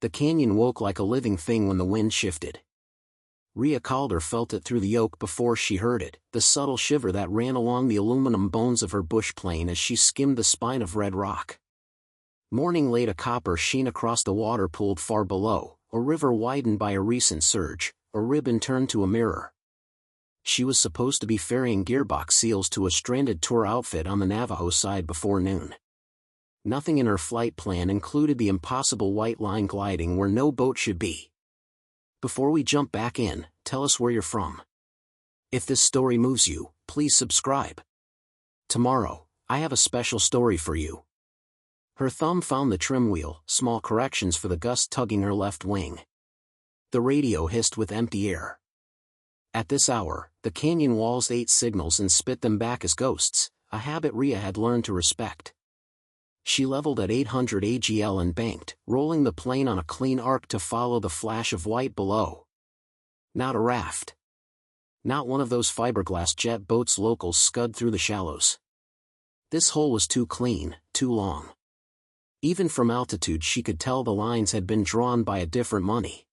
The canyon woke like a living thing when the wind shifted. Rhea Calder felt it through the yoke before she heard it, the subtle shiver that ran along the aluminum bones of her bush plane as she skimmed the spine of red rock. Morning laid a copper sheen across the water pooled far below, a river widened by a recent surge, a ribbon turned to a mirror. She was supposed to be ferrying gearbox seals to a stranded tour outfit on the Navajo side before noon. Nothing in her flight plan included the impossible white line gliding where no boat should be. Before we jump back in, tell us where you're from. If this story moves you, please subscribe. Tomorrow, I have a special story for you. Her thumb found the trim wheel, small corrections for the gust tugging her left wing. The radio hissed with empty air. At this hour, the canyon walls ate signals and spit them back as ghosts, a habit Rhea had learned to respect. She leveled at 800 AGL and banked, rolling the plane on a clean arc to follow the flash of white below. Not a raft. Not one of those fiberglass jet boats locals scud through the shallows. This hole was too clean, too long. Even from altitude she could tell the lines had been drawn by a different money.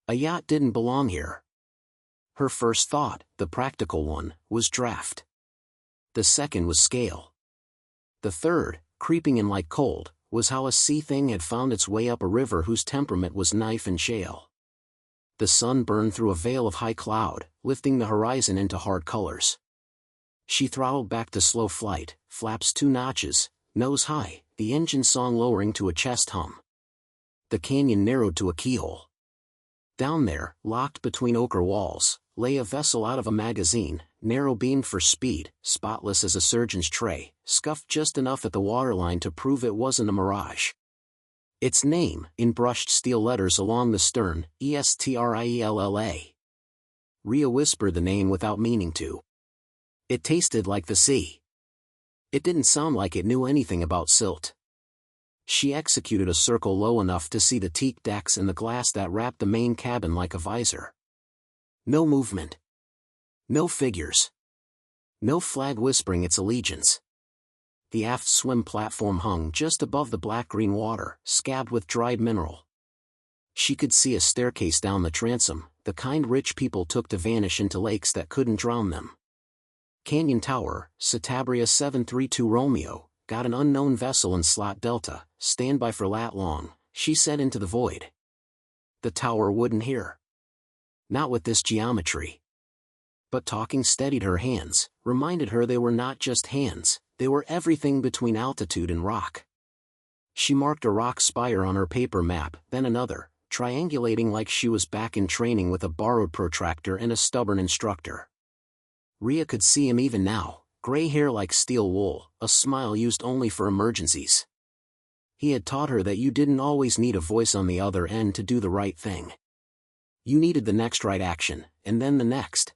A yacht didn't belong here. Her first thought, the practical one, was draft. The second was scale. The third, creeping in like cold, was how a sea thing had found its way up a river whose temperament was knife and shale. The sun burned through a veil of high cloud, lifting the horizon into hard colors. She throttled back to slow flight, flaps 2 notches, nose high, the engine song lowering to a chest hum. The canyon narrowed to a keyhole. Down there, locked between ochre walls, lay a vessel out of a magazine, narrow-beamed for speed, spotless as a surgeon's tray, scuffed just enough at the waterline to prove it wasn't a mirage. Its name, in brushed steel letters along the stern, ESTRIELLA. Rhea whispered the name without meaning to. It tasted like the sea. It didn't sound like it knew anything about silt. She executed a circle low enough to see the teak decks and the glass that wrapped the main cabin like a visor. No movement. No figures. No flag whispering its allegiance. The aft swim platform hung just above the black-green water, scabbed with dried mineral. She could see a staircase down the transom, the kind rich people took to vanish into lakes that couldn't drown them. Canyon Tower, Citabria 732 Romeo, got an unknown vessel in slot Delta, stand by for lat long, she said into the void. The tower wouldn't hear. Not with this geometry. But talking steadied her hands, reminded her they were not just hands, they were everything between altitude and rock. She marked a rock spire on her paper map, then another, triangulating like she was back in training with a borrowed protractor and a stubborn instructor. Rhea could see him even now, gray hair like steel wool, a smile used only for emergencies. He had taught her that you didn't always need a voice on the other end to do the right thing. You needed the next right action, and then the next.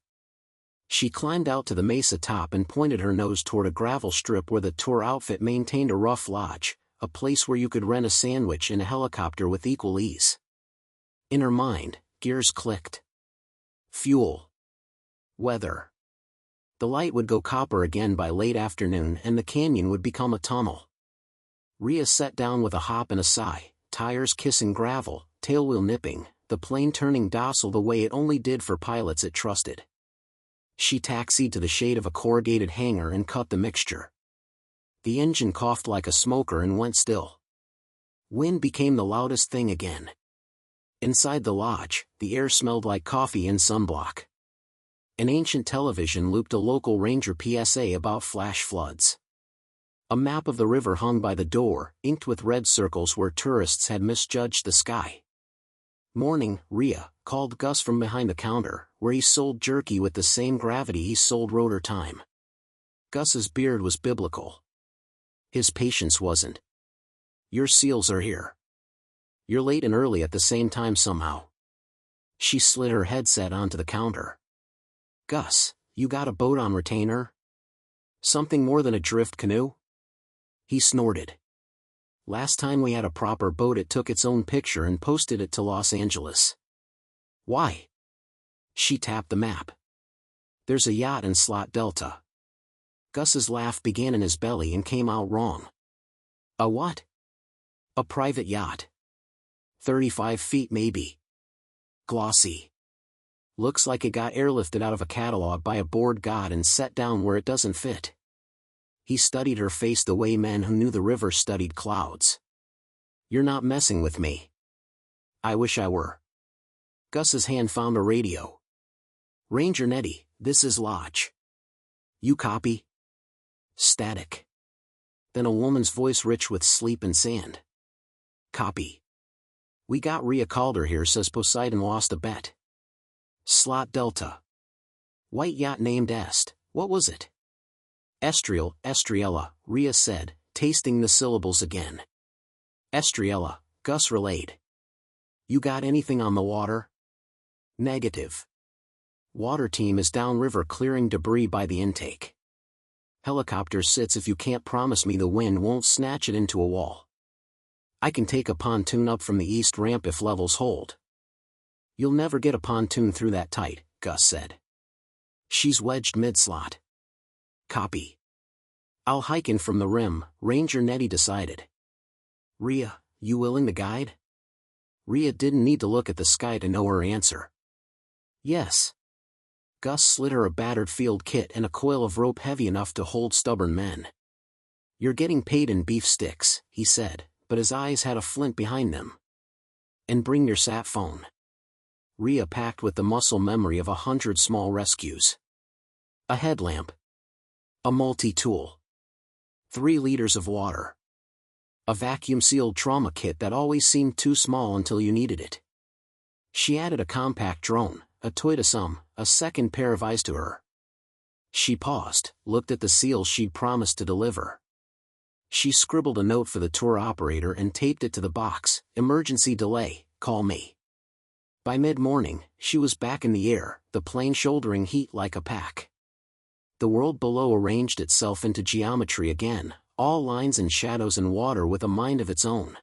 She climbed out to the mesa top and pointed her nose toward a gravel strip where the tour outfit maintained a rough lodge, a place where you could rent a sandwich and a helicopter with equal ease. In her mind, gears clicked. Fuel. Weather. The light would go copper again by late afternoon and the canyon would become a tunnel. Rhea sat down with a hop and a sigh, tires kissing gravel, tailwheel nipping, the plane turning docile the way it only did for pilots it trusted. She taxied to the shade of a corrugated hangar and cut the mixture. The engine coughed like a smoker and went still. Wind became the loudest thing again. Inside the lodge, the air smelled like coffee and sunblock. An ancient television looped a local ranger PSA about flash floods. A map of the river hung by the door, inked with red circles where tourists had misjudged the sky. Morning, Rhea, called Gus from behind the counter, where he sold jerky with the same gravity he sold rotor time. Gus's beard was biblical. His patience wasn't. Your seals are here. You're late and early at the same time somehow. She slid her headset onto the counter. Gus, you got a boat on retainer? Something more than a drift canoe? He snorted. Last time we had a proper boat it took its own picture and posted it to Los Angeles. Why? She tapped the map. There's a yacht in slot Delta. Gus's laugh began in his belly and came out wrong. A what? A private yacht. 35 feet maybe. Glossy. Looks like it got airlifted out of a catalog by a bored god and set down where it doesn't fit. He studied her face the way men who knew the river studied clouds. You're not messing with me. I wish I were. Gus's hand found a radio. Ranger Nettie, this is Lodge. You copy? Static. Then a woman's voice rich with sleep and sand. Copy. We got Rhea Calder here, says Poseidon lost a bet. Slot Delta. White yacht named Est, what was it? Estriel, Estriella, Rhea said, tasting the syllables again. Estriella, Gus relayed. You got anything on the water? Negative. Water team is downriver clearing debris by the intake. Helicopter sits if you can't promise me the wind won't snatch it into a wall. I can take a pontoon up from the east ramp if levels hold. You'll never get a pontoon through that tight, Gus said. She's wedged mid-slot. Copy. I'll hike in from the rim, Ranger Nettie decided. Rhea, you willing to guide? Rhea didn't need to look at the sky to know her answer. Yes. Gus slid her a battered field kit and a coil of rope heavy enough to hold stubborn men. You're getting paid in beef sticks, he said, but his eyes had a flint behind them. And bring your sat phone. Rhea packed with the muscle memory of 100 small rescues. A headlamp. A multi-tool. 3 liters of water. A vacuum-sealed trauma kit that always seemed too small until you needed it. She added a compact drone, a toy to some, a second pair of eyes to her. She paused, looked at the seals she'd promised to deliver. She scribbled a note for the tour operator and taped it to the box, emergency delay, call me. By mid-morning, she was back in the air, the plane shouldering heat like a pack. The world below arranged itself into geometry again, all lines and shadows and water with a mind of its own.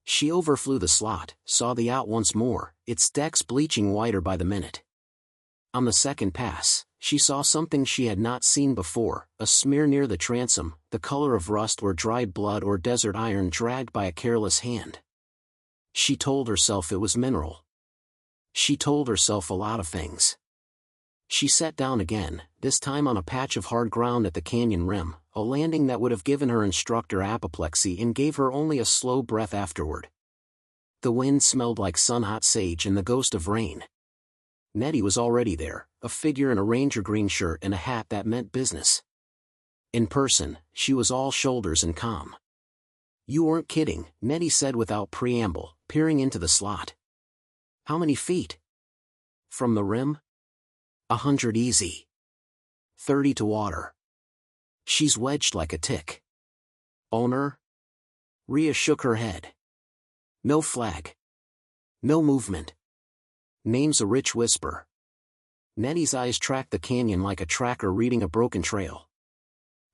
She overflew the slot, saw the yacht once more, its decks bleaching whiter by the minute. On the second pass, she saw something she had not seen before, a smear near the transom, the color of rust or dried blood or desert iron dragged by a careless hand. She told herself it was mineral. She told herself a lot of things. She sat down again, this time on a patch of hard ground at the canyon rim, a landing that would have given her instructor apoplexy and gave her only a slow breath afterward. The wind smelled like sun-hot sage and the ghost of rain. Nettie was already there, a figure in a ranger green shirt and a hat that meant business. In person, she was all shoulders and calm. You weren't kidding, Nettie said without preamble, peering into the slot. How many feet? From the rim? 100 easy. 30 to water. She's wedged like a tick. Owner? Rhea shook her head. No flag. No movement. Name's a rich whisper. Nettie's eyes tracked the canyon like a tracker reading a broken trail.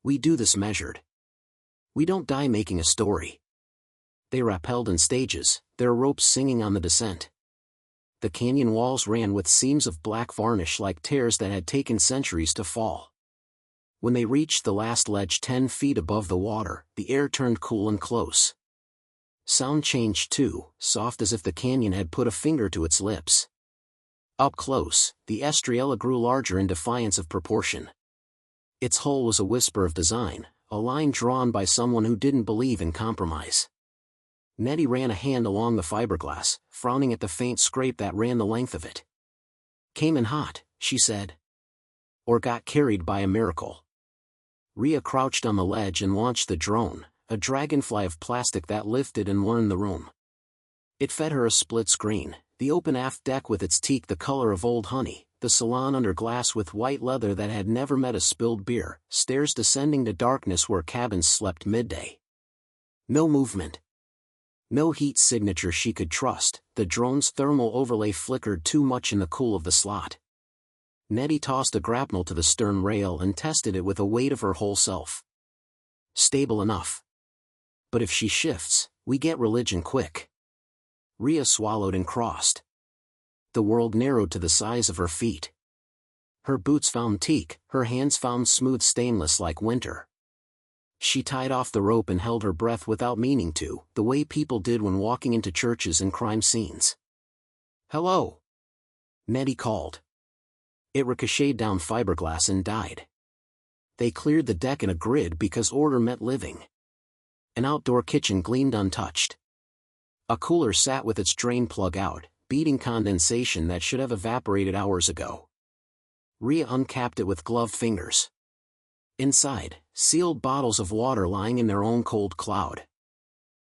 We do this measured. We don't die making a story. They rappelled in stages, their ropes singing on the descent. The canyon walls ran with seams of black varnish like tears that had taken centuries to fall. When they reached the last ledge 10 feet above the water, the air turned cool and close. Sound changed too, soft as if the canyon had put a finger to its lips. Up close, the Estriella grew larger in defiance of proportion. Its hull was a whisper of design, a line drawn by someone who didn't believe in compromise. Nettie ran a hand along the fiberglass, frowning at the faint scrape that ran the length of it. Came in hot, she said. Or got carried by a miracle. Rhea crouched on the ledge and launched the drone, a dragonfly of plastic that lifted and learned the room. It fed her a split screen, the open aft deck with its teak the color of old honey, the salon under glass with white leather that had never met a spilled beer, stairs descending to darkness where cabins slept midday. No movement. No heat signature she could trust, the drone's thermal overlay flickered too much in the cool of the slot. Nettie tossed a grapnel to the stern rail and tested it with a weight of her whole self. Stable enough. But if she shifts, we get religion quick. Rhea swallowed and crossed. The world narrowed to the size of her feet. Her boots found teak, her hands found smooth stainless like winter. She tied off the rope and held her breath without meaning to, the way people did when walking into churches and crime scenes. "Hello," Nettie called. It ricocheted down fiberglass and died. They cleared the deck in a grid because order meant living. An outdoor kitchen gleamed untouched. A cooler sat with its drain plug out, beating condensation that should have evaporated hours ago. Rhea uncapped it with gloved fingers. Inside, sealed bottles of water lying in their own cold cloud.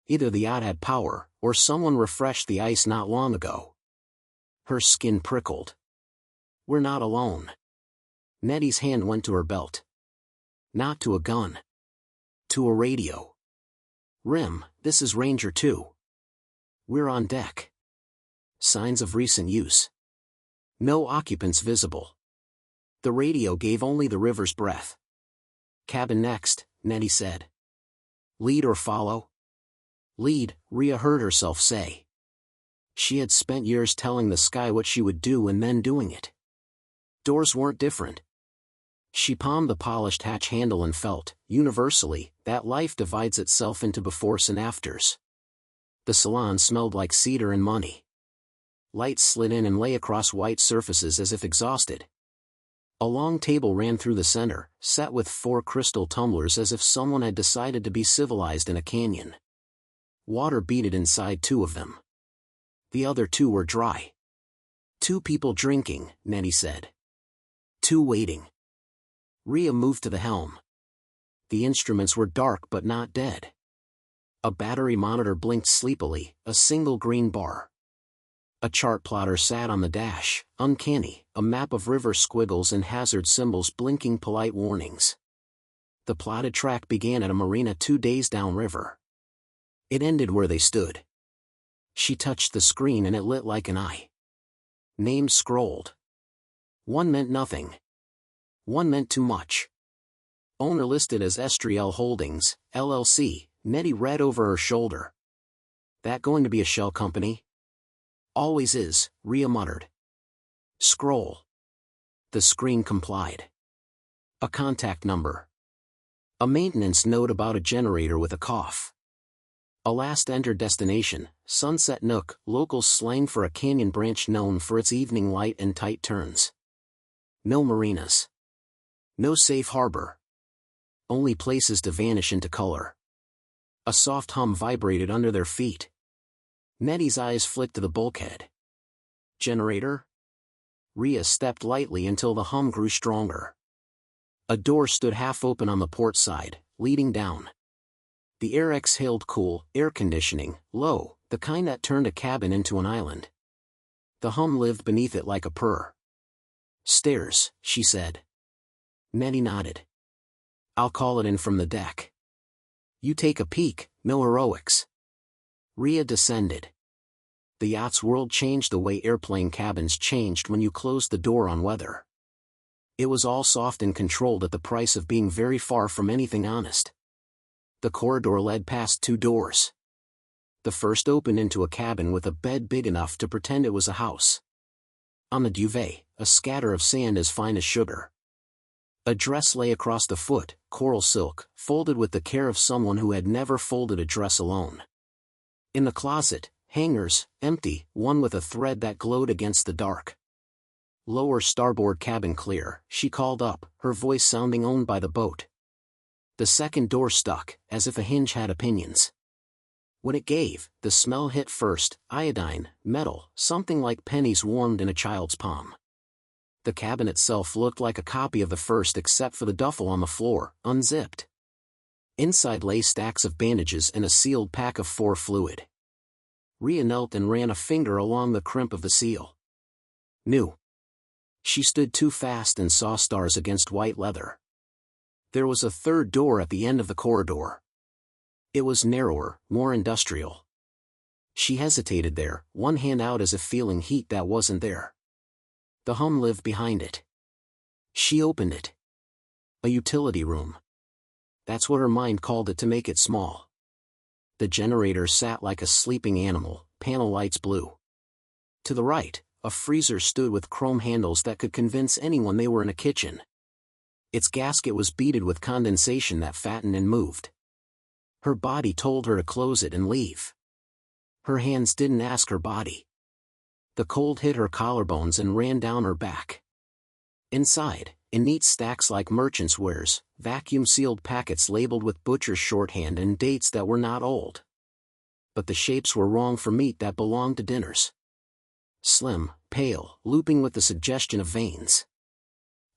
Either the yacht had power, or someone refreshed the ice not long ago. Her skin prickled. "We're not alone." Nettie's hand went to her belt. Not to a gun. To a radio. "Rim, this is Ranger 2. We're on deck. Signs of recent use. No occupants visible." The radio gave only the river's breath. "Cabin next," Nettie said. "Lead or follow?" "Lead," Rhea heard herself say. She had spent years telling the sky what she would do and then doing it. Doors weren't different. She palmed the polished hatch handle and felt, universally, that life divides itself into befores and afters. The salon smelled like cedar and money. Lights slid in and lay across white surfaces as if exhausted. A long table ran through the center, set with 4 crystal tumblers as if someone had decided to be civilized in a canyon. Water beaded inside 2 of them. The other 2 were dry. 2 people drinking, Nettie said. 2 waiting. Rhea moved to the helm. The instruments were dark but not dead. A battery monitor blinked sleepily, a single green bar. A chart plotter sat on the dash, uncanny, a map of river squiggles and hazard symbols blinking polite warnings. The plotted track began at a marina 2 days downriver. It ended where they stood. She touched the screen and it lit like an eye. Names scrolled. One meant nothing. One meant too much. Owner listed as Estriel Holdings, LLC, Nettie read over her shoulder. "That going to be a shell company?" "Always is," Rhea muttered. "Scroll." The screen complied. A contact number. A maintenance note about a generator with a cough. A last entered destination, Sunset Nook, local slang for a canyon branch known for its evening light and tight turns. No marinas. No safe harbor. Only places to vanish into color. A soft hum vibrated under their feet. Nettie's eyes flicked to the bulkhead. Generator? Rhea stepped lightly until the hum grew stronger. A door stood half open on the port side, leading down. The air exhaled cool, air conditioning, low, the kind that turned a cabin into an island. The hum lived beneath it like a purr. "Stairs," she said. Nettie nodded. "I'll call it in from the deck. You take a peek, no heroics." Rhea descended. The yacht's world changed the way airplane cabins changed when you closed the door on weather. It was all soft and controlled at the price of being very far from anything honest. The corridor led past 2 doors. The first opened into a cabin with a bed big enough to pretend it was a house. On the duvet, a scatter of sand as fine as sugar. A dress lay across the foot, coral silk, folded with the care of someone who had never folded a dress alone. In the closet, hangers, empty, one with a thread that glowed against the dark. "Lower starboard cabin clear," she called up, her voice sounding owned by the boat. The second door stuck, as if a hinge had opinions. When it gave, the smell hit first, iodine, metal, something like pennies warmed in a child's palm. The cabin itself looked like a copy of the first except for the duffel on the floor, unzipped. Inside lay stacks of bandages and a sealed pack of 4 fluid. Rhea knelt and ran a finger along the crimp of the seal. New. She stood too fast and saw stars against white leather. There was a third door at the end of the corridor. It was narrower, more industrial. She hesitated there, one hand out as if feeling heat that wasn't there. The hum lived behind it. She opened it. A utility room. That's what her mind called it to make it small. The generator sat like a sleeping animal, panel lights blue. To the right, a freezer stood with chrome handles that could convince anyone they were in a kitchen. Its gasket was beaded with condensation that fattened and moved. Her body told her to close it and leave. Her hands didn't ask her body. The cold hit her collarbones and ran down her back. Inside, in neat stacks like merchants' wares, vacuum-sealed packets labeled with butcher's shorthand and dates that were not old. But the shapes were wrong for meat that belonged to dinners. Slim, pale, looping with the suggestion of veins.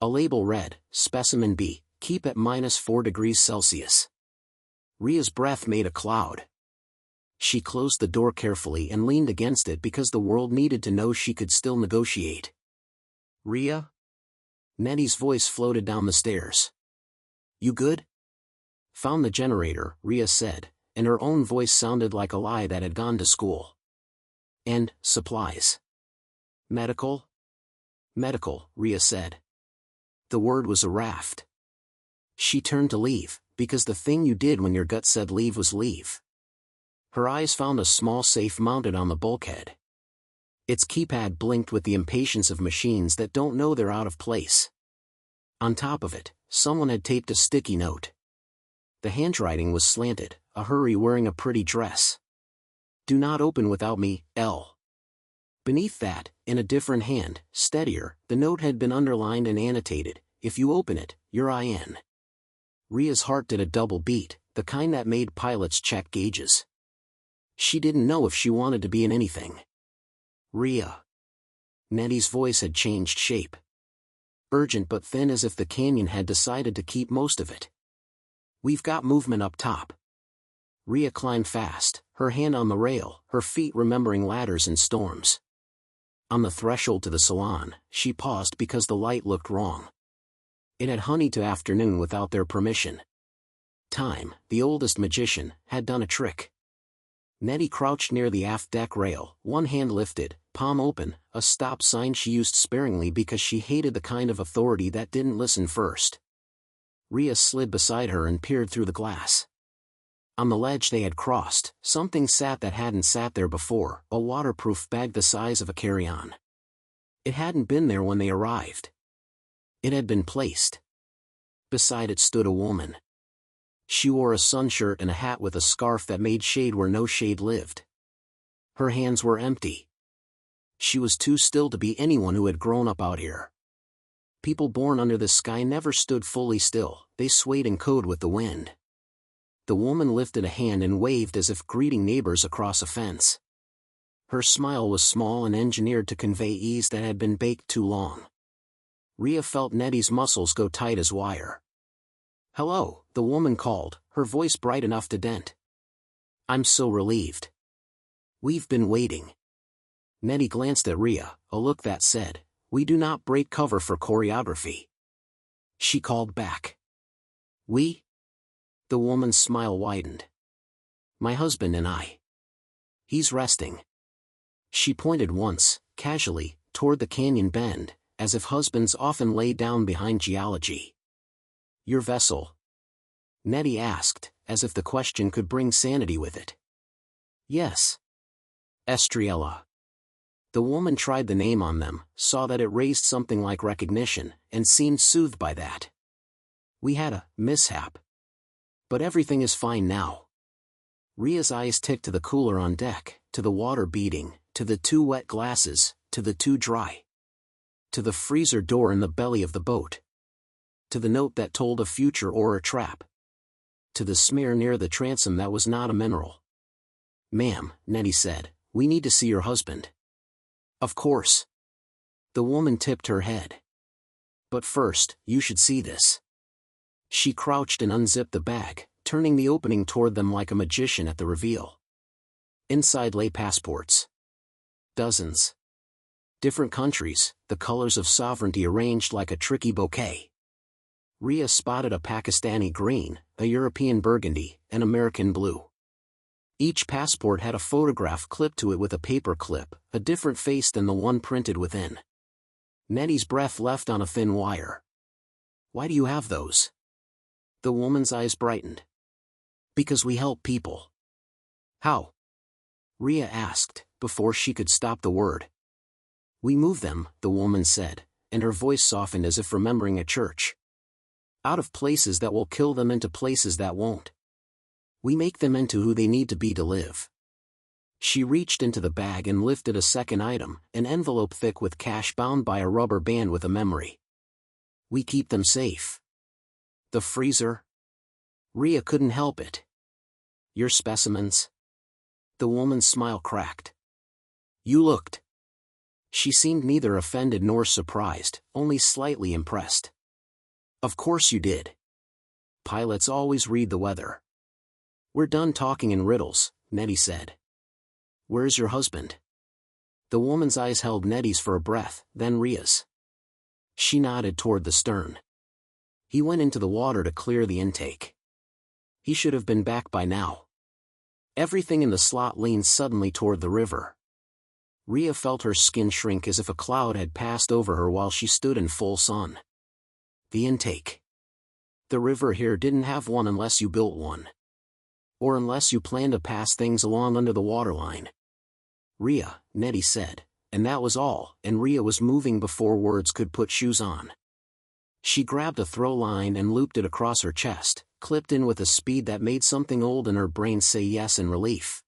A label read, Specimen B, keep at -4 degrees Celsius. Rhea's breath made a cloud. She closed the door carefully and leaned against it because the world needed to know she could still negotiate. Rhea? Nettie's voice floated down the stairs. You good? Found the generator, Rhea said, and her own voice sounded like a lie that had gone to school. And, supplies. Medical? Medical, Rhea said. The word was a raft. She turned to leave, because the thing you did when your gut said leave was leave. Her eyes found a small safe mounted on the bulkhead. Its keypad blinked with the impatience of machines that don't know they're out of place. On top of it, someone had taped a sticky note. The handwriting was slanted, a hurry wearing a pretty dress. Do not open without me, L. Beneath that, in a different hand, steadier, the note had been underlined and annotated, if you open it, you're in. Rhea's heart did a double beat, the kind that made pilots check gauges. She didn't know if she wanted to be in anything. Rhea. Nettie's voice had changed shape. Urgent but thin, as if the canyon had decided to keep most of it. We've got movement up top. Rhea climbed fast, her hand on the rail, her feet remembering ladders and storms. On the threshold to the salon, she paused because the light looked wrong. It had honeyed to afternoon without their permission. Time, the oldest magician, had done a trick. Nettie crouched near the aft deck rail, one hand lifted, palm open, a stop sign she used sparingly because she hated the kind of authority that didn't listen first. Rhea slid beside her and peered through the glass. On the ledge they had crossed, something sat that hadn't sat there before, a waterproof bag the size of a carry-on. It hadn't been there when they arrived. It had been placed. Beside it stood a woman. She wore a sunshirt and a hat with a scarf that made shade where no shade lived. Her hands were empty. She was too still to be anyone who had grown up out here. People born under the sky never stood fully still, they swayed and code with the wind. The woman lifted a hand and waved as if greeting neighbors across a fence. Her smile was small and engineered to convey ease that had been baked too long. Rhea felt Nettie's muscles go tight as wire. Hello, the woman called, her voice bright enough to dent. I'm so relieved. We've been waiting. Nettie glanced at Rhea, a look that said, we do not break cover for choreography. She called back. We? The woman's smile widened. My husband and I. He's resting. She pointed once, casually, toward the canyon bend, as if husbands often lay down behind geology. Your vessel? Nettie asked, as if the question could bring sanity with it. Yes. Estriella. The woman tried the name on them, saw that it raised something like recognition, and seemed soothed by that. We had a mishap. But everything is fine now. Rhea's eyes ticked to the cooler on deck, to the water beating, to the 2 wet glasses, to the 2 dry. To the freezer door in the belly of the boat. To the note that told a future or a trap. To the smear near the transom that was not a mineral. Ma'am, Nettie said, we need to see your husband. Of course. The woman tipped her head. But first, you should see this. She crouched and unzipped the bag, turning the opening toward them like a magician at the reveal. Inside lay passports. Dozens. Different countries, the colors of sovereignty arranged like a tricky bouquet. Rhea spotted a Pakistani green, a European burgundy, an American blue. Each passport had a photograph clipped to it with a paper clip, a different face than the one printed within. Nettie's breath left on a thin wire. Why do you have those? The woman's eyes brightened. Because we help people. How? Rhea asked, before she could stop the word. We move them, the woman said, and her voice softened as if remembering a church. Out of places that will kill them into places that won't. We make them into who they need to be to live. She reached into the bag and lifted a second item, an envelope thick with cash bound by a rubber band with a memory. We keep them safe. The freezer? Rhea couldn't help it. Your specimens? The woman's smile cracked. You looked. She seemed neither offended nor surprised, only slightly impressed. Of course you did. Pilots always read the weather. We're done talking in riddles, Nettie said. Where's your husband? The woman's eyes held Nettie's for a breath, then Rhea's. She nodded toward the stern. He went into the water to clear the intake. He should have been back by now. Everything in the slot leaned suddenly toward the river. Rhea felt her skin shrink as if a cloud had passed over her while she stood in full sun. The intake. The river here didn't have one unless you built one. Or unless you planned to pass things along under the waterline. Rhea, Nettie said, and that was all, and Rhea was moving before words could put shoes on. She grabbed a throw line and looped it across her chest, clipped in with a speed that made something old in her brain say yes in relief.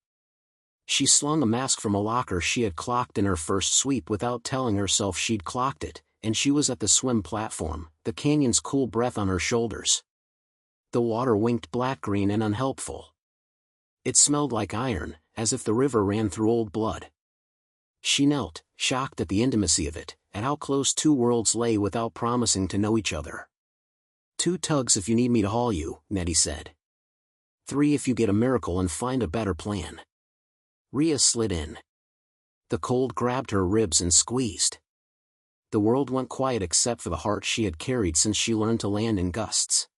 She slung a mask from a locker she had clocked in her first sweep without telling herself she'd clocked it, and she was at the swim platform, the canyon's cool breath on her shoulders. The water winked black-green and unhelpful. It smelled like iron, as if the river ran through old blood. She knelt, shocked at the intimacy of it, at how close two worlds lay without promising to know each other. 2 tugs if you need me to haul you, Nettie said. 3 if you get a miracle and find a better plan. Rhea slid in. The cold grabbed her ribs and squeezed. The world went quiet except for the heart she had carried since she learned to land in gusts.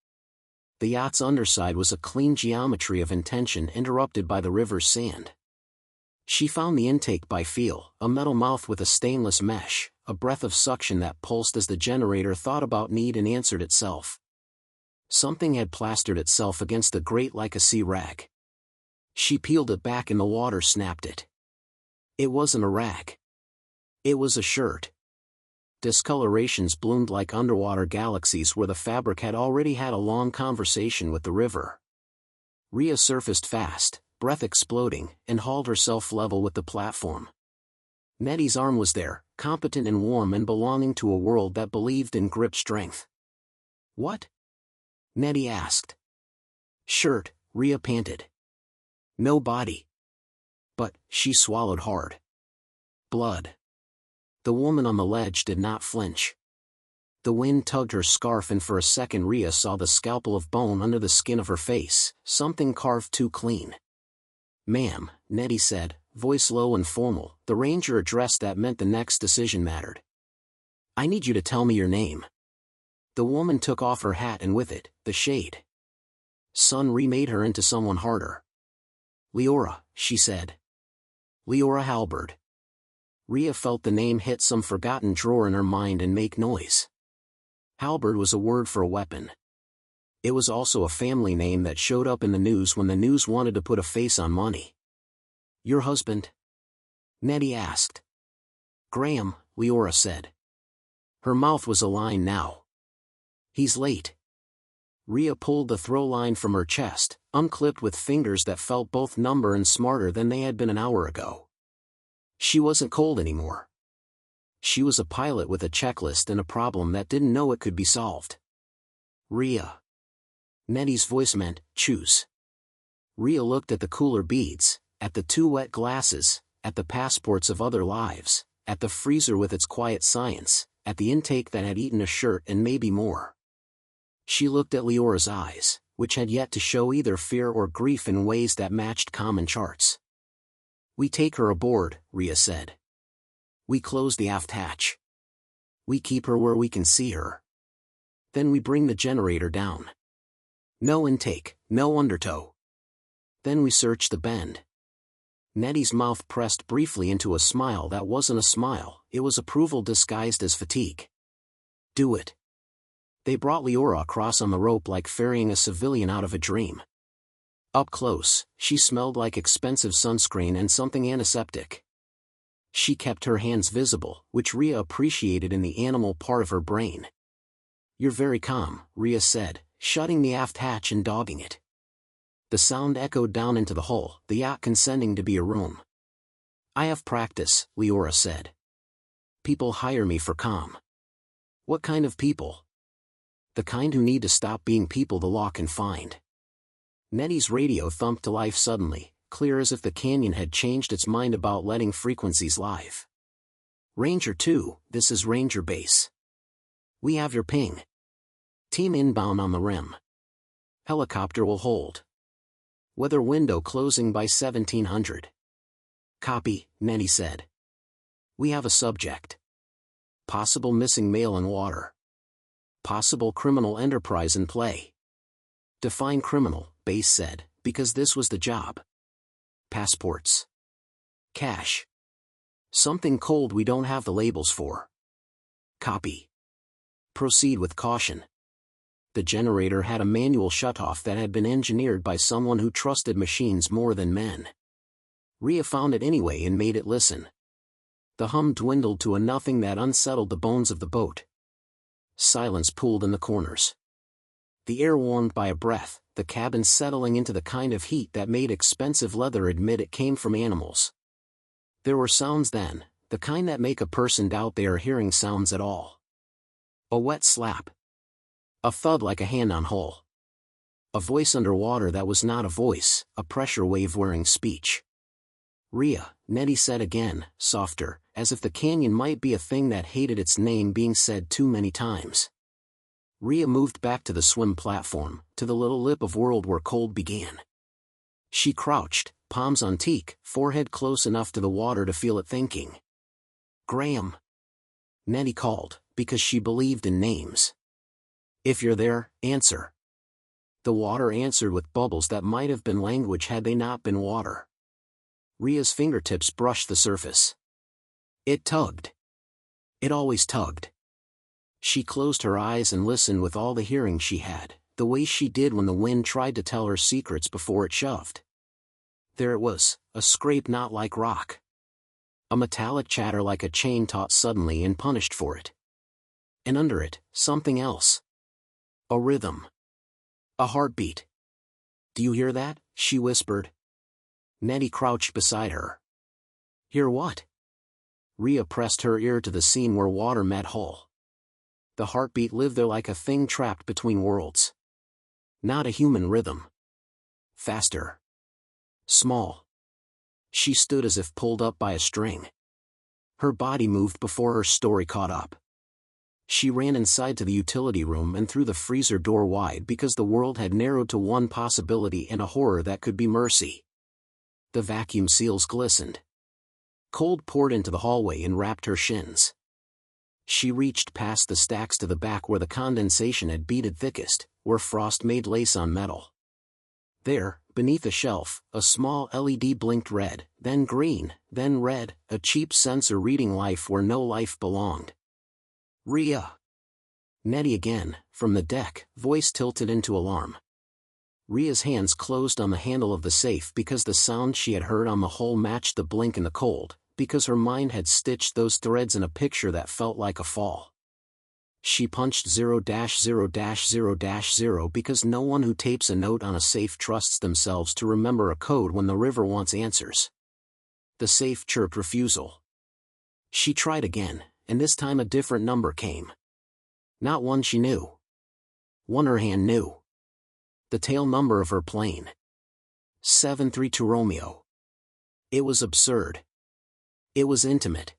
The yacht's underside was a clean geometry of intention interrupted by the river's sand. She found the intake by feel, a metal mouth with a stainless mesh, a breath of suction that pulsed as the generator thought about need and answered itself. Something had plastered itself against the grate like a sea rag. She peeled it back and the water snapped it. It wasn't a rag. It was a shirt. Discolorations bloomed like underwater galaxies where the fabric had already had a long conversation with the river. Rhea surfaced fast, breath exploding, and hauled herself level with the platform. Nettie's arm was there, competent and warm and belonging to a world that believed in grip strength. What? Nettie asked. Shirt, Rhea panted. No body. But, she swallowed hard. Blood. The woman on the ledge did not flinch. The wind tugged her scarf and for a second Rhea saw the scalpel of bone under the skin of her face, something carved too clean. Ma'am, Nettie said, voice low and formal, the ranger addressed that meant the next decision mattered. I need you to tell me your name. The woman took off her hat and with it, the shade. Sun remade her into someone harder. Leora, she said. Leora Halberd. Rhea felt the name hit some forgotten drawer in her mind and make noise. Halberd was a word for a weapon. It was also a family name that showed up in the news when the news wanted to put a face on money. Your husband? Nettie asked. Graham, Leora said. Her mouth was aligned now. He's late. Rhea pulled the throw line from her chest, unclipped with fingers that felt both number and smarter than they had been an hour ago. She wasn't cold anymore. She was a pilot with a checklist and a problem that didn't know it could be solved. Rhea. Nettie's voice meant, choose. Rhea looked at the cooler beads, at the 2 wet glasses, at the passports of other lives, at the freezer with its quiet science, at the intake that had eaten a shirt and maybe more. She looked at Leora's eyes, which had yet to show either fear or grief in ways that matched common charts. We take her aboard, Rhea said. We close the aft hatch. We keep her where we can see her. Then we bring the generator down. No intake, no undertow. Then we search the bend. Nettie's mouth pressed briefly into a smile that wasn't a smile, it was approval disguised as fatigue. Do it. They brought Leora across on the rope like ferrying a civilian out of a dream. Up close, she smelled like expensive sunscreen and something antiseptic. She kept her hands visible, which Rhea appreciated in the animal part of her brain. You're very calm, Rhea said, shutting the aft hatch and dogging it. The sound echoed down into the hull, the yacht consenting to be a room. I have practice, Leora said. People hire me for calm. What kind of people? The kind who need to stop being people the law can find. Nettie's radio thumped to life suddenly, clear as if the canyon had changed its mind about letting frequencies live. Ranger 2, this is Ranger Base. We have your ping. Team inbound on the rim. Helicopter will hold. Weather window closing by 1700. Copy, Nettie said. We have a subject. Possible missing male in water. Possible criminal enterprise in play. Define criminal, Base said, because this was the job. Passports. Cash. Something cold we don't have the labels for. Copy. Proceed with caution. The generator had a manual shutoff that had been engineered by someone who trusted machines more than men. Rhea found it anyway and made it listen. The hum dwindled to a nothing that unsettled the bones of the boat. Silence pooled in the corners. The air warmed by a breath, the cabin settling into the kind of heat that made expensive leather admit it came from animals. There were sounds then, the kind that make a person doubt they are hearing sounds at all. A wet slap. A thud like a hand on hull. A voice underwater that was not a voice, a pressure wave wearing speech. Rhea, Nettie said again, softer, as if the canyon might be a thing that hated its name being said too many times. Rhea moved back to the swim platform, to the little lip of world where cold began. She crouched, palms on teak, forehead close enough to the water to feel it thinking. Graham. Nettie called, because she believed in names. If you're there, answer. The water answered with bubbles that might have been language had they not been water. Rhea's fingertips brushed the surface. It tugged. It always tugged. She closed her eyes and listened with all the hearing she had, the way she did when the wind tried to tell her secrets before it shoved. There it was, a scrape not like rock. A metallic chatter like a chain taut suddenly and punished for it. And under it, something else. A rhythm. A heartbeat. Do you hear that? She whispered. Nettie crouched beside her. Hear what? Rhea pressed her ear to the scene where water met hull. The heartbeat lived there like a thing trapped between worlds. Not a human rhythm. Faster. Small. She stood as if pulled up by a string. Her body moved before her story caught up. She ran inside to the utility room and threw the freezer door wide because the world had narrowed to one possibility and a horror that could be mercy. The vacuum seals glistened. Cold poured into the hallway and wrapped her shins. She reached past the stacks to the back where the condensation had beaded thickest, where frost made lace on metal. There, beneath a shelf, a small LED blinked red, then green, then red, a cheap sensor reading life where no life belonged. Rhea. Nettie again, from the deck, voice tilted into alarm. Rhea's hands closed on the handle of the safe because the sound she had heard on the hull matched the blink in the cold, because her mind had stitched those threads in a picture that felt like a fall. She punched 0-0-0-0 because no one who tapes a note on a safe trusts themselves to remember a code when the river wants answers. The safe chirped refusal. She tried again, and this time a different number came. Not one she knew. One her hand knew. The tail number of her plane. 732 Romeo. It was absurd. It was intimate.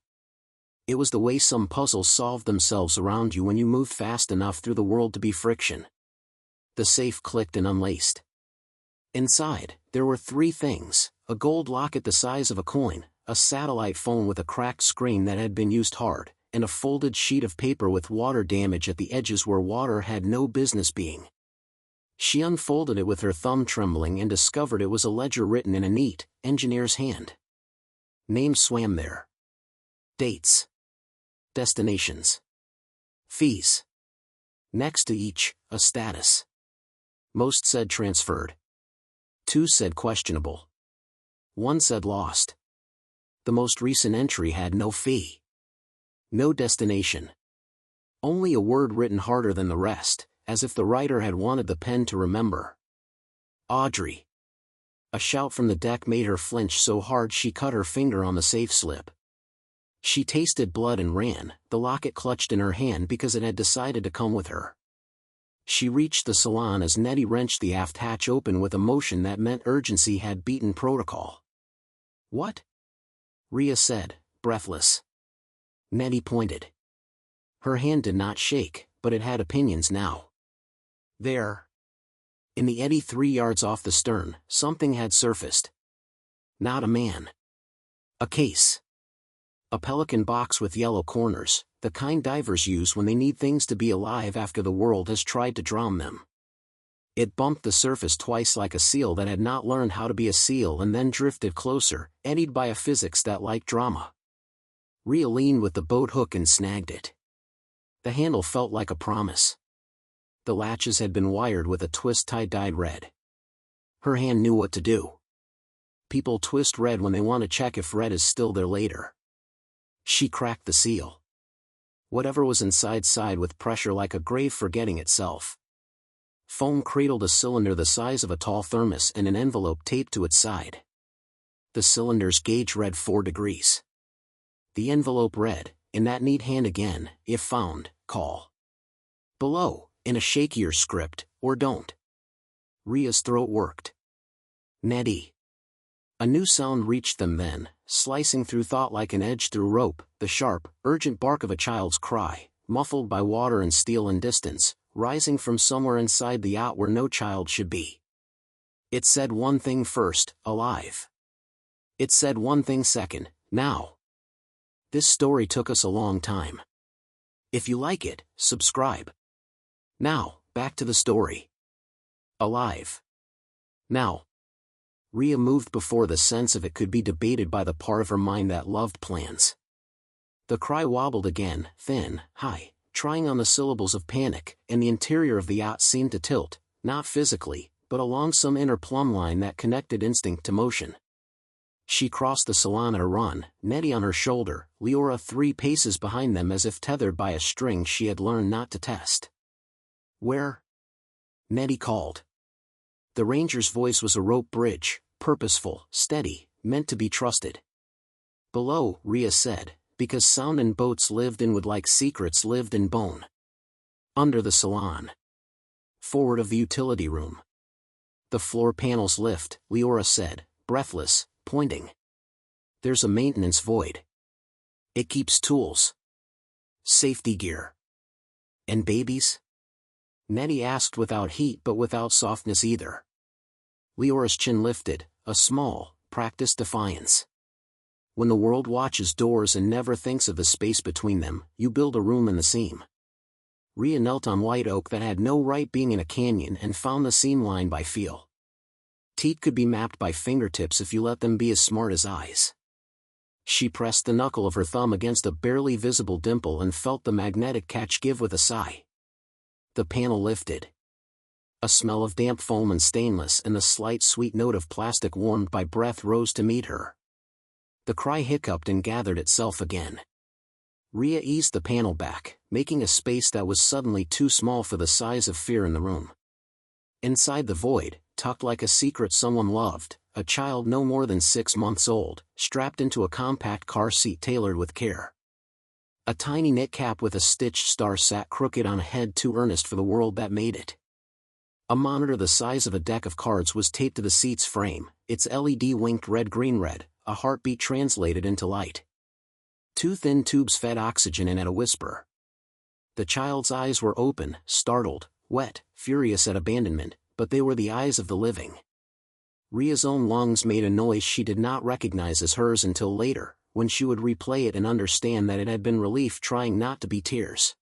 It was the way some puzzles solved themselves around you when you moved fast enough through the world to be friction. The safe clicked and unlaced. Inside, there were 3 things: a gold locket the size of a coin, a satellite phone with a cracked screen that had been used hard, and a folded sheet of paper with water damage at the edges where water had no business being. She unfolded it with her thumb trembling and discovered it was a ledger written in a neat, engineer's hand. Names swam there. Dates. Destinations. Fees. Next to each, a status. Most said transferred. 2 said questionable. 1 said lost. The most recent entry had no fee. No destination. Only a word written harder than the rest, as if the writer had wanted the pen to remember. Audrey. A shout from the deck made her flinch so hard she cut her finger on the safe slip. She tasted blood and ran, the locket clutched in her hand because it had decided to come with her. She reached the salon as Nettie wrenched the aft hatch open with a motion that meant urgency had beaten protocol. "What?" Rhea said, breathless. Nettie pointed. Her hand did not shake, but it had opinions now. There. In the eddy 3 yards off the stern, something had surfaced. Not a man. A case. A pelican box with yellow corners, the kind divers use when they need things to be alive after the world has tried to drown them. It bumped the surface twice like a seal that had not learned how to be a seal and then drifted closer, eddied by a physics that liked drama. Rhea leaned with the boat hook and snagged it. The handle felt like a promise. The latches had been wired with a twist tie-dyed red. Her hand knew what to do. People twist red when they want to check if red is still there later. She cracked the seal. Whatever was inside sighed with pressure like a grave forgetting itself. Foam cradled a cylinder the size of a tall thermos and an envelope taped to its side. The cylinder's gauge read 4 degrees. The envelope read, "In that neat hand again, if found, call." Below, in a shakier script, "Or don't." Rhea's throat worked. Nettie. A new sound reached them then, slicing through thought like an edge through rope, the sharp, urgent bark of a child's cry, muffled by water and steel and distance, rising from somewhere inside the yacht where no child should be. It said one thing first, alive. It said one thing second, now. This story took us a long time. If you like it, subscribe. Now, back to the story. Alive. Now. Rhea moved before the sense of it could be debated by the part of her mind that loved plans. The cry wobbled again, thin, high, trying on the syllables of panic, and the interior of the yacht seemed to tilt, not physically, but along some inner plumb line that connected instinct to motion. She crossed the salon at a run, Nettie on her shoulder, Leora 3 paces behind them as if tethered by a string she had learned not to test. "Where?" Nettie called. The ranger's voice was a rope bridge, purposeful, steady, meant to be trusted. "Below," Rhea said, because sound in boats lived in wood like secrets lived in bone. "Under the salon. Forward of the utility room." "The floor panels lift," Leora said, breathless, pointing. "There's a maintenance void. It keeps tools. Safety gear." "And babies?" Nettie asked without heat but without softness either. Leora's chin lifted, a small, practiced defiance. "When the world watches doors and never thinks of the space between them, you build a room in the seam." Rhea knelt on white oak that had no right being in a canyon and found the seam line by feel. Teeth could be mapped by fingertips if you let them be as smart as eyes. She pressed the knuckle of her thumb against a barely visible dimple and felt the magnetic catch give with a sigh. The panel lifted. A smell of damp foam and stainless and the slight sweet note of plastic warmed by breath rose to meet her. The cry hiccuped and gathered itself again. Rhea eased the panel back, making a space that was suddenly too small for the size of fear in the room. Inside the void, tucked like a secret someone loved, a child no more than 6 months old, strapped into a compact car seat tailored with care. A tiny knit cap with a stitched star sat crooked on a head too earnest for the world that made it. A monitor the size of a deck of cards was taped to the seat's frame, its LED winked red-green-red, a heartbeat translated into light. 2 thin tubes fed oxygen in at a whisper. The child's eyes were open, startled, wet, furious at abandonment, but they were the eyes of the living. Rhea's own lungs made a noise she did not recognize as hers until later, when she would replay it and understand that it had been relief trying not to be tears.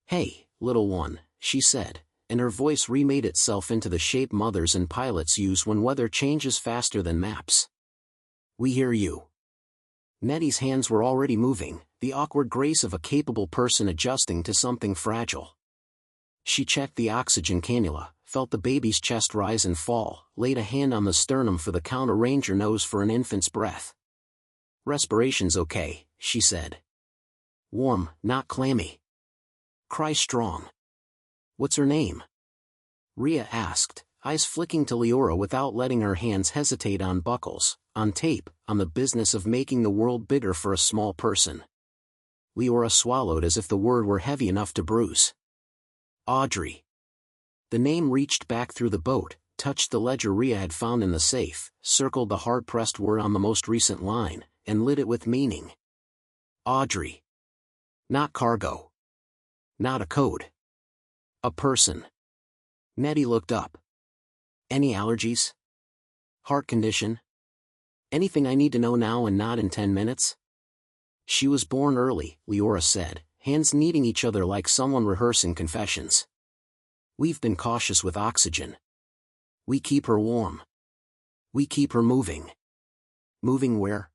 "Hey, little one," she said, and her voice remade itself into the shape mothers and pilots use when weather changes faster than maps. "We hear you." Nettie's hands were already moving, the awkward grace of a capable person adjusting to something fragile. She checked the oxygen cannula, felt the baby's chest rise and fall, laid a hand on the sternum for the count a ranger knows for an infant's breath. "Respiration's okay," she said. "Warm, not clammy." Cry strong. What's her name? Rhea asked, eyes flicking to Leora without letting her hands hesitate on buckles, on tape, on the business of making the world bigger for a small person. Leora swallowed as if the word were heavy enough to bruise. Audrey. The name reached back through the boat, touched the ledger Rhea had found in the safe, circled the hard-pressed word on the most recent line, and lit it with meaning. Audrey. Not cargo. Not a code. A person. Nettie looked up. Any allergies? Heart condition? Anything I need to know now and not in 10 minutes? She was born early, Leora said, hands kneading each other like someone rehearsing confessions. We've been cautious with oxygen. We keep her warm. We keep her moving. Moving where?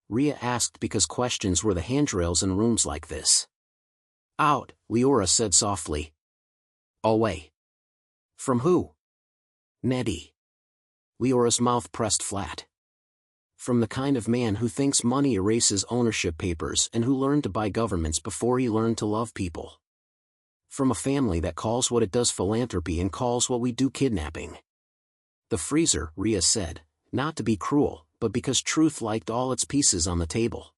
Rhea asked because questions were the handrails in rooms like this. Out, Leora said softly. Away. From who? Nettie. Leora's mouth pressed flat. From the kind of man who thinks money erases ownership papers and who learned to buy governments before he learned to love people. From a family that calls what it does philanthropy and calls what we do kidnapping. The freezer, Rhea said, not to be cruel, but because truth liked all its pieces on the table.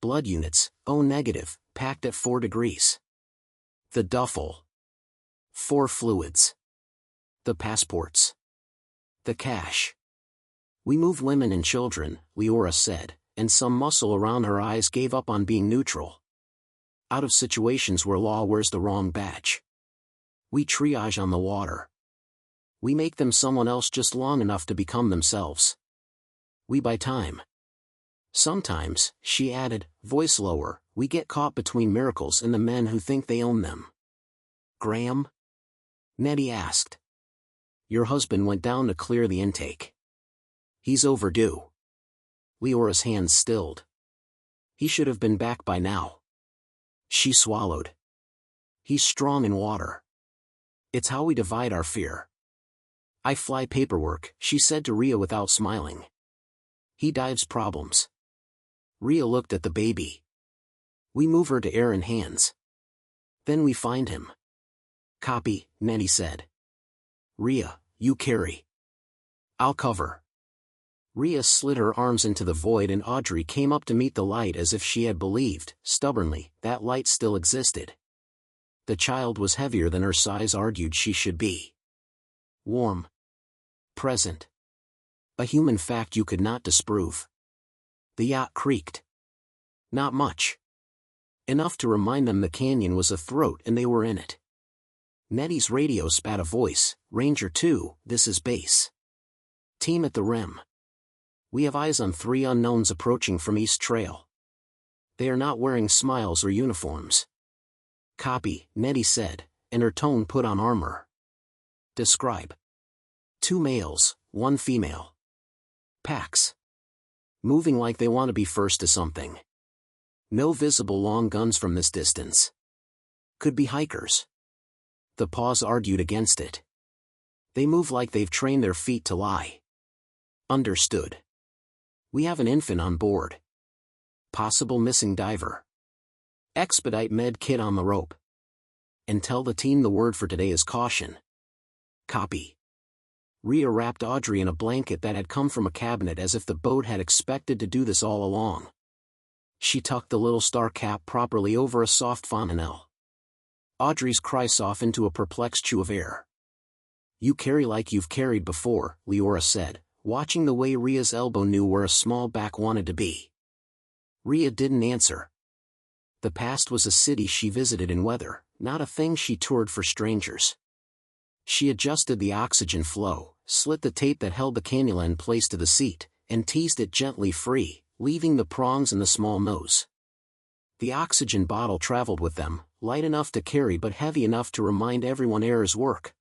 Blood units, O negative, packed at 4 degrees. The duffel. 4 fluids. The passports. The cash. We move women and children, Leora said, and some muscle around her eyes gave up on being neutral. Out of situations where law wears the wrong badge. We triage on the water. We make them someone else just long enough to become themselves. We buy time. Sometimes, she added, voice lower, we get caught between miracles and the men who think they own them. Graham? Nettie asked. Your husband went down to clear the intake. He's overdue. Leora's hands stilled. He should have been back by now. She swallowed. He's strong in water. It's how we divide our fear. I fly paperwork, she said to Rhea without smiling. He dives problems. Rhea looked at the baby. We move her to air and hands. Then we find him. Copy, Nettie said. Rhea, you carry. I'll cover. Rhea slid her arms into the void and Audrey came up to meet the light as if she had believed, stubbornly, that light still existed. The child was heavier than her size argued she should be. Warm. Present. A human fact you could not disprove. The yacht creaked. Not much. Enough to remind them the canyon was a throat and they were in it. Nettie's radio spat a voice, Ranger 2, this is base. Team at the rim. We have eyes on 3 unknowns approaching from East Trail. They are not wearing smiles or uniforms. Copy, Nettie said, and her tone put on armor. Describe. 2 males, 1 female. Packs. Moving like they want to be first to something. No visible long guns from this distance. Could be hikers. The pause argued against it. They move like they've trained their feet to lie. Understood. We have an infant on board. Possible missing diver. Expedite med kit on the rope. And tell the team the word for today is caution. Copy. Rhea wrapped Audrey in a blanket that had come from a cabinet as if the boat had expected to do this all along. She tucked the little star cap properly over a soft fontanelle. Audrey's cry softened into a perplexed chew of air. You carry like you've carried before, Leora said, watching the way Rhea's elbow knew where a small back wanted to be. Rhea didn't answer. The past was a city she visited in weather, not a thing she toured for strangers. She adjusted the oxygen flow, slit the tape that held the cannula in place to the seat, and teased it gently free, leaving the prongs and the small nose. The oxygen bottle traveled with them, light enough to carry but heavy enough to remind everyone air is work.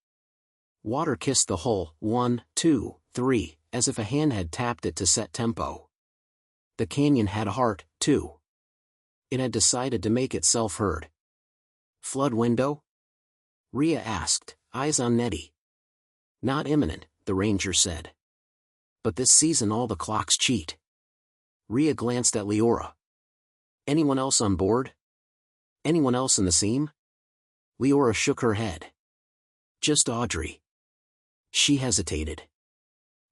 Water kissed the hull, 1, 2, 3, as if a hand had tapped it to set tempo. The canyon had a heart, too. It had decided to make itself heard. Flood window? Rhea asked, eyes on Nettie. Not imminent, the ranger said. But this season all the clocks cheat. Rhea glanced at Leora. Anyone else on board? Anyone else in the seam? Leora shook her head. Just Audrey. She hesitated.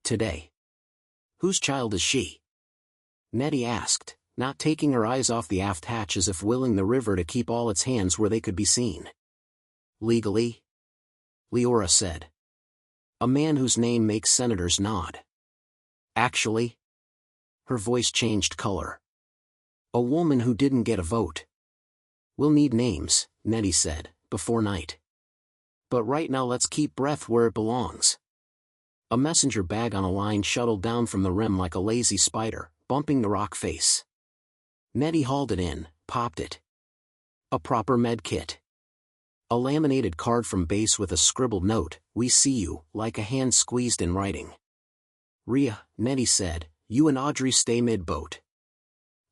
Today. Whose child is she? Nettie asked, not taking her eyes off the aft hatch as if willing the river to keep all its hands where they could be seen. Legally? Leora said. A man whose name makes senators nod. Actually? Her voice changed color. A woman who didn't get a vote. We'll need names, Nettie said, before night. But right now let's keep breath where it belongs. A messenger bag on a line shuttled down from the rim like a lazy spider, bumping the rock face. Nettie hauled it in, popped it. A proper med kit. A laminated card from base with a scribbled note, "We see you," like a hand squeezed in writing. Rhea, Nettie said, you and Audrey stay mid-boat.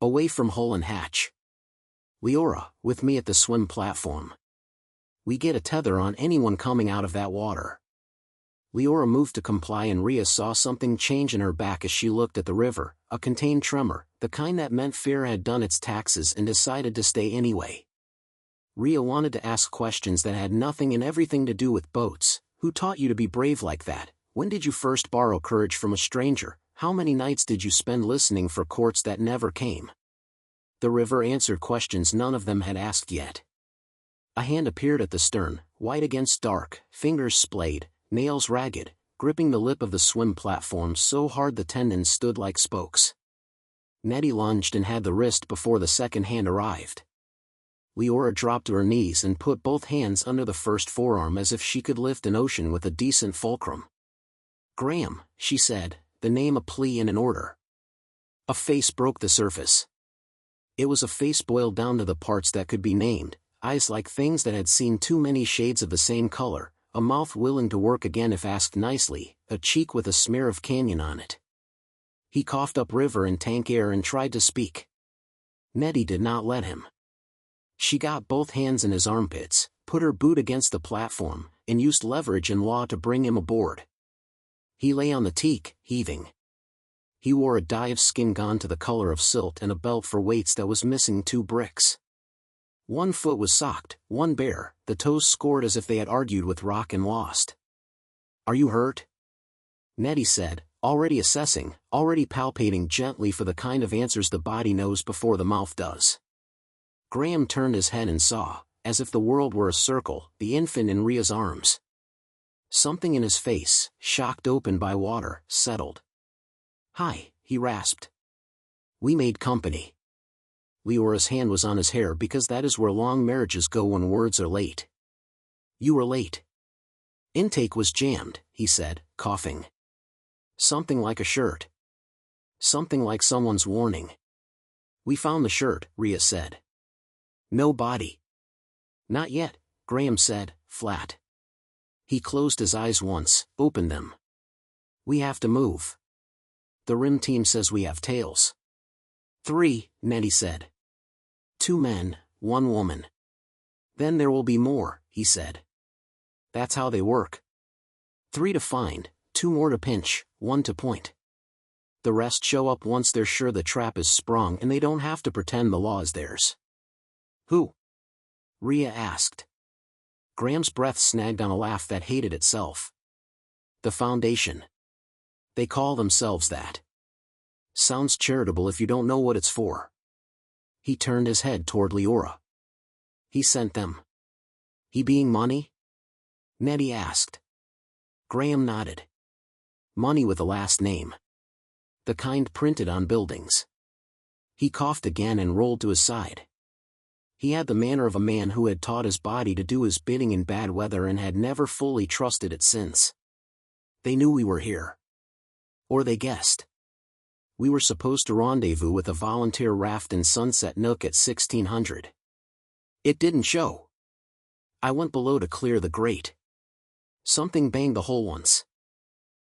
Away from hull and hatch. Leora, with me at the swim platform. We get a tether on anyone coming out of that water. Leora moved to comply and Rhea saw something change in her back as she looked at the river, a contained tremor, the kind that meant fear had done its taxes and decided to stay anyway. Rhea wanted to ask questions that had nothing and everything to do with boats. Who taught you to be brave like that? When did you first borrow courage from a stranger? How many nights did you spend listening for courts that never came? The river answered questions none of them had asked yet. A hand appeared at the stern, white against dark, fingers splayed, nails ragged, gripping the lip of the swim platform so hard the tendons stood like spokes. Nettie lunged and had the wrist before the second hand arrived. Leora dropped to her knees and put both hands under the first forearm as if she could lift an ocean with a decent fulcrum. Graham, she said, the name a plea and an order. A face broke the surface. It was a face boiled down to the parts that could be named, eyes like things that had seen too many shades of the same color, a mouth willing to work again if asked nicely, a cheek with a smear of canyon on it. He coughed up river and tank air and tried to speak. Nettie did not let him. She got both hands in his armpits, put her boot against the platform, and used leverage and law to bring him aboard. He lay on the teak, heaving. He wore a dye of skin gone to the color of silt and a belt for weights that was missing 2 bricks. One foot was socked, one bare, the toes scored as if they had argued with rock and lost. Are you hurt? Nettie said, already assessing, already palpating gently for the kind of answers the body knows before the mouth does. Graham turned his head and saw, as if the world were a circle, the infant in Rhea's arms. Something in his face, shocked open by water, settled. Hi, he rasped. We made company. Leora's hand was on his hair because that is where long marriages go when words are late. You were late. Intake was jammed, he said, coughing. Something like a shirt. Something like someone's warning. We found the shirt, Rhea said. No body. Not yet, Graham said, flat. He closed his eyes once, opened them. We have to move. The rim team says we have tails. 3, Nettie said. 2 men, 1 woman. Then there will be more, he said. That's how they work. 3 to find, 2 more to pinch, 1 to point. The rest show up once they're sure the trap is sprung and they don't have to pretend the law is theirs. Who? Rhea asked. Graham's breath snagged on a laugh that hated itself. The Foundation. They call themselves that. Sounds charitable if you don't know what it's for. He turned his head toward Leora. He sent them. He being money? Nettie asked. Graham nodded. Money with a last name. The kind printed on buildings. He coughed again and rolled to his side. He had the manner of a man who had taught his body to do his bidding in bad weather and had never fully trusted it since. They knew we were here. Or they guessed. We were supposed to rendezvous with a volunteer raft in Sunset Nook at 1600. It didn't show. I went below to clear the grate. Something banged the hole once.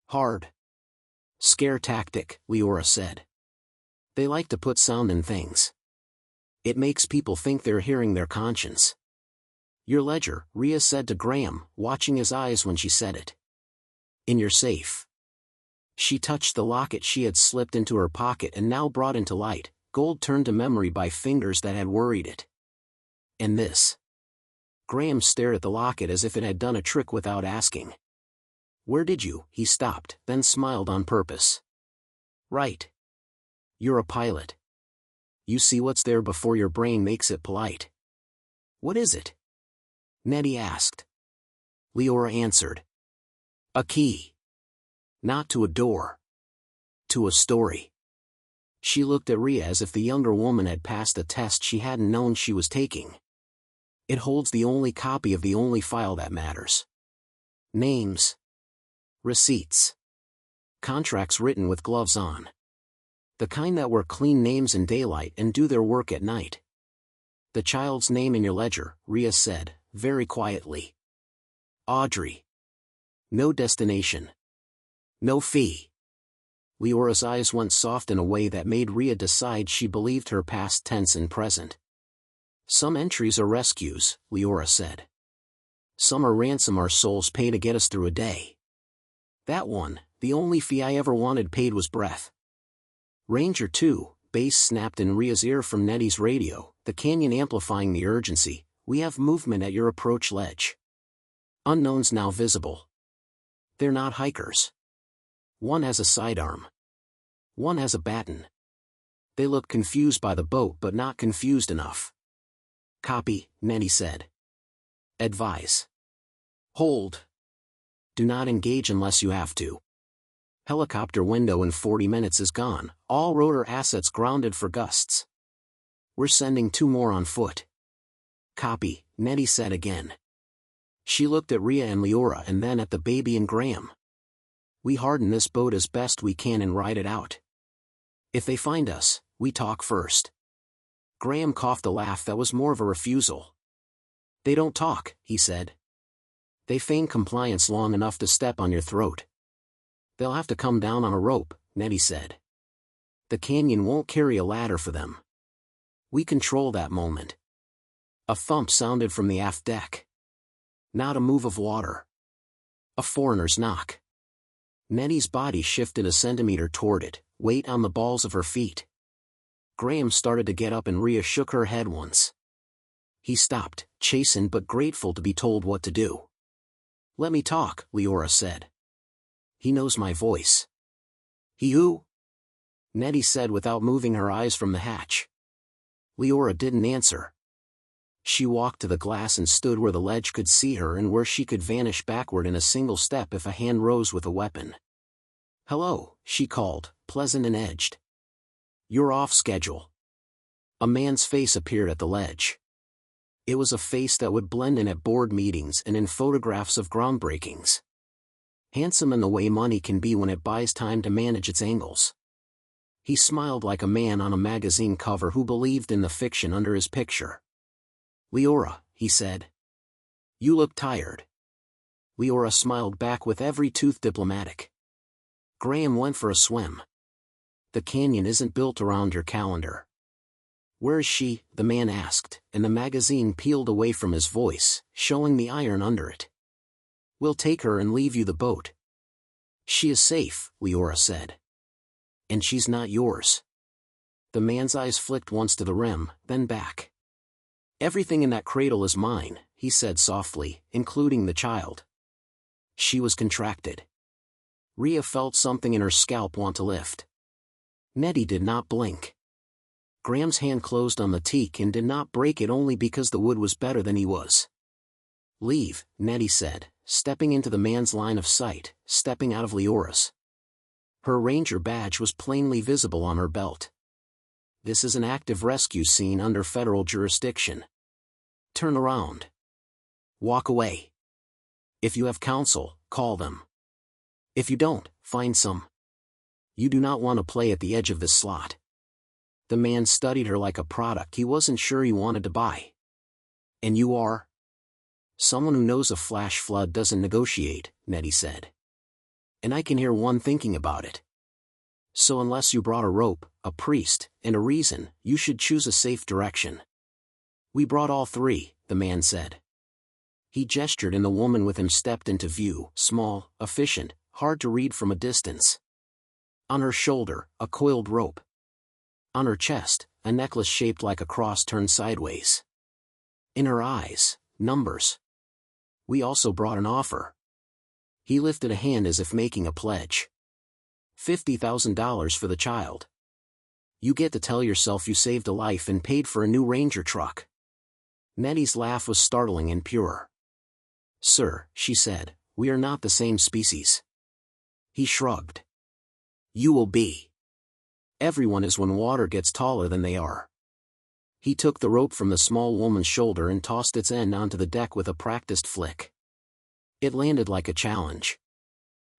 Hard. Scare tactic, Leora said. They like to put sound in things. It makes people think they're hearing their conscience. Your ledger, Rhea said to Graham, watching his eyes when she said it. In your safe. She touched the locket she had slipped into her pocket and now brought into light, gold turned to memory by fingers that had worried it. And this. Graham stared at the locket as if it had done a trick without asking. Where did you? He stopped, then smiled on purpose. Right. You're a pilot. You see what's there before your brain makes it polite. What is it? Nettie asked. Leora answered. A key. Not to a door. To a story. She looked at Rhea as if the younger woman had passed a test she hadn't known she was taking. It holds the only copy of the only file that matters. Names. Receipts. Contracts written with gloves on. The kind that wear clean names in daylight and do their work at night. The child's name in your ledger, Rhea said, very quietly. Audrey. No destination. No fee. Leora's eyes went soft in a way that made Rhea decide she believed her past tense and present. Some entries are rescues, Leora said. Some are ransom our souls pay to get us through a day. That one, the only fee I ever wanted paid was breath. Ranger 2, bass snapped in Rhea's ear from Nettie's radio, the canyon amplifying the urgency. We have movement at your approach ledge. Unknowns now visible. They're not hikers. One has a sidearm. One has a baton. They look confused by the boat but not confused enough. Copy, Nettie said. Advise. Hold. Do not engage unless you have to. Helicopter window in 40 minutes is gone, all rotor assets grounded for gusts. We're sending 2 more on foot. Copy, Nettie said again. She looked at Rhea and Leora and then at the baby and Graham. We harden this boat as best we can and ride it out. If they find us, we talk first. Graham coughed a laugh that was more of a refusal. They don't talk, he said. They feign compliance long enough to step on your throat. They'll have to come down on a rope, Nettie said. The canyon won't carry a ladder for them. We control that moment. A thump sounded from the aft deck. Not a move of water. A foreigner's knock. Nettie's body shifted a centimeter toward it, weight on the balls of her feet. Graham started to get up and Rhea shook her head once. He stopped, chastened but grateful to be told what to do. Let me talk, Leora said. He knows my voice. He who? Nettie said without moving her eyes from the hatch. Leora didn't answer. She walked to the glass and stood where the ledge could see her and where she could vanish backward in a single step if a hand rose with a weapon. Hello, she called, pleasant and edged. You're off schedule. A man's face appeared at the ledge. It was a face that would blend in at board meetings and in photographs of groundbreakings. Handsome in the way money can be when it buys time to manage its angles. He smiled like a man on a magazine cover who believed in the fiction under his picture. Leora, he said. You look tired. Leora smiled back with every tooth diplomatic. Graham went for a swim. The canyon isn't built around your calendar. Where is she? The man asked, and the magazine peeled away from his voice, showing the iron under it. We'll take her and leave you the boat. She is safe, Leora said. And she's not yours. The man's eyes flicked once to the rim, then back. Everything in that cradle is mine, he said softly, including the child. She was contracted. Rhea felt something in her scalp want to lift. Nettie did not blink. Graham's hand closed on the teak and did not break it only because the wood was better than he was. Leave, Nettie said, stepping into the man's line of sight, stepping out of Leora's. Her ranger badge was plainly visible on her belt. This is an active rescue scene under federal jurisdiction. Turn around. Walk away. If you have counsel, call them. If you don't, find some. You do not want to play at the edge of this slot. The man studied her like a product he wasn't sure he wanted to buy. And you are? Someone who knows a flash flood doesn't negotiate, Nettie said. And I can hear one thinking about it. So unless you brought a rope, a priest, and a reason, you should choose a safe direction. We brought all 3, the man said. He gestured and the woman with him stepped into view, small, efficient, hard to read from a distance. On her shoulder, a coiled rope. On her chest, a necklace shaped like a cross turned sideways. In her eyes, Numbers. We also brought an offer. He lifted a hand as if making a pledge. $50,000 for the child. You get to tell yourself you saved a life and paid for a new Ranger truck. Nettie's laugh was startling and pure. Sir, she said, we are not the same species. He shrugged. You will be. Everyone is when water gets taller than they are. He took the rope from the small woman's shoulder and tossed its end onto the deck with a practiced flick. It landed like a challenge.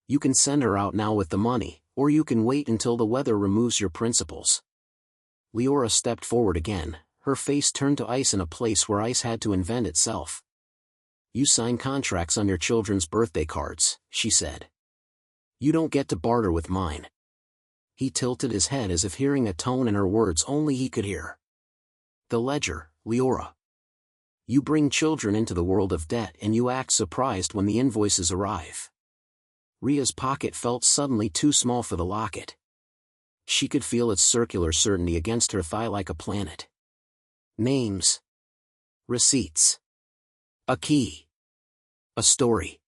You can send her out now with the money, or you can wait until the weather removes your principles. Leora stepped forward again, her face turned to ice in a place where ice had to invent itself. You sign contracts on your children's birthday cards, she said. You don't get to barter with mine. He tilted his head as if hearing a tone in her words only he could hear. The ledger, Leora. You bring children into the world of debt and you act surprised when the invoices arrive. Rhea's pocket felt suddenly too small for the locket. She could feel its circular certainty against her thigh like a planet. Names. Receipts. A key. A story.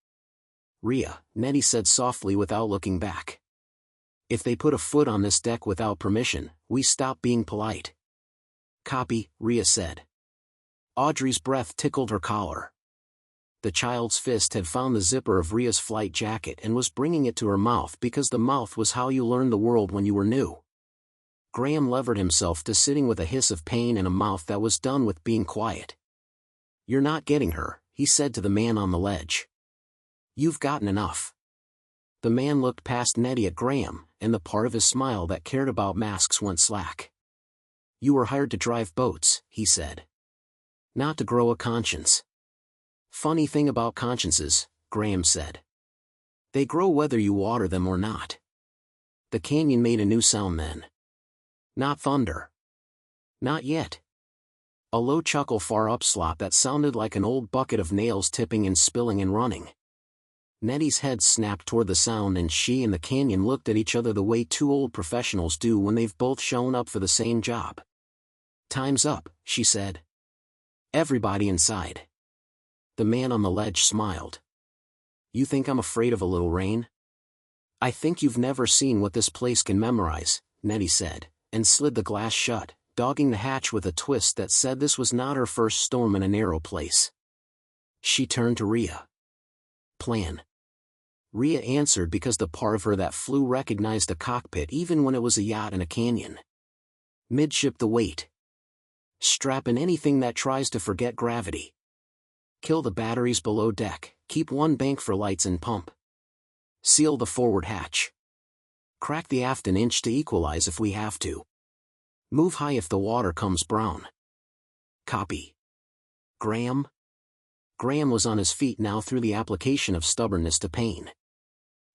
Rhea, Nettie said softly without looking back. If they put a foot on this deck without permission, we stop being polite. Copy, Rhea said. Audrey's breath tickled her collar. The child's fist had found the zipper of Rhea's flight jacket and was bringing it to her mouth because the mouth was how you learned the world when you were new. Graham levered himself to sitting with a hiss of pain and a mouth that was done with being quiet. You're not getting her, he said to the man on the ledge. You've gotten enough. The man looked past Nettie at Graham, and the part of his smile that cared about masks went slack. You were hired to drive boats, he said. Not to grow a conscience. Funny thing about consciences, Graham said. They grow whether you water them or not. The canyon made a new sound then. Not thunder. Not yet. A low chuckle far upslop that sounded like an old bucket of nails tipping and spilling and running. Nettie's head snapped toward the sound and she and the canyon looked at each other the way two old professionals do when they've both shown up for the same job. Time's up, she said. Everybody inside. The man on the ledge smiled. You think I'm afraid of a little rain? I think you've never seen what this place can memorize, Nettie said, and slid the glass shut, dogging the hatch with a twist that said this was not her first storm in a narrow place. She turned to Rhea. Plan. Rhea answered because the part of her that flew recognized a cockpit even when it was a yacht in a canyon. Midship the weight. Strap in anything that tries to forget gravity. Kill the batteries below deck, keep one bank for lights and pump. Seal the forward hatch. Crack the aft an inch to equalize if we have to. Move high if the water comes brown. Copy. Graham? Graham was on his feet now through the application of stubbornness to pain.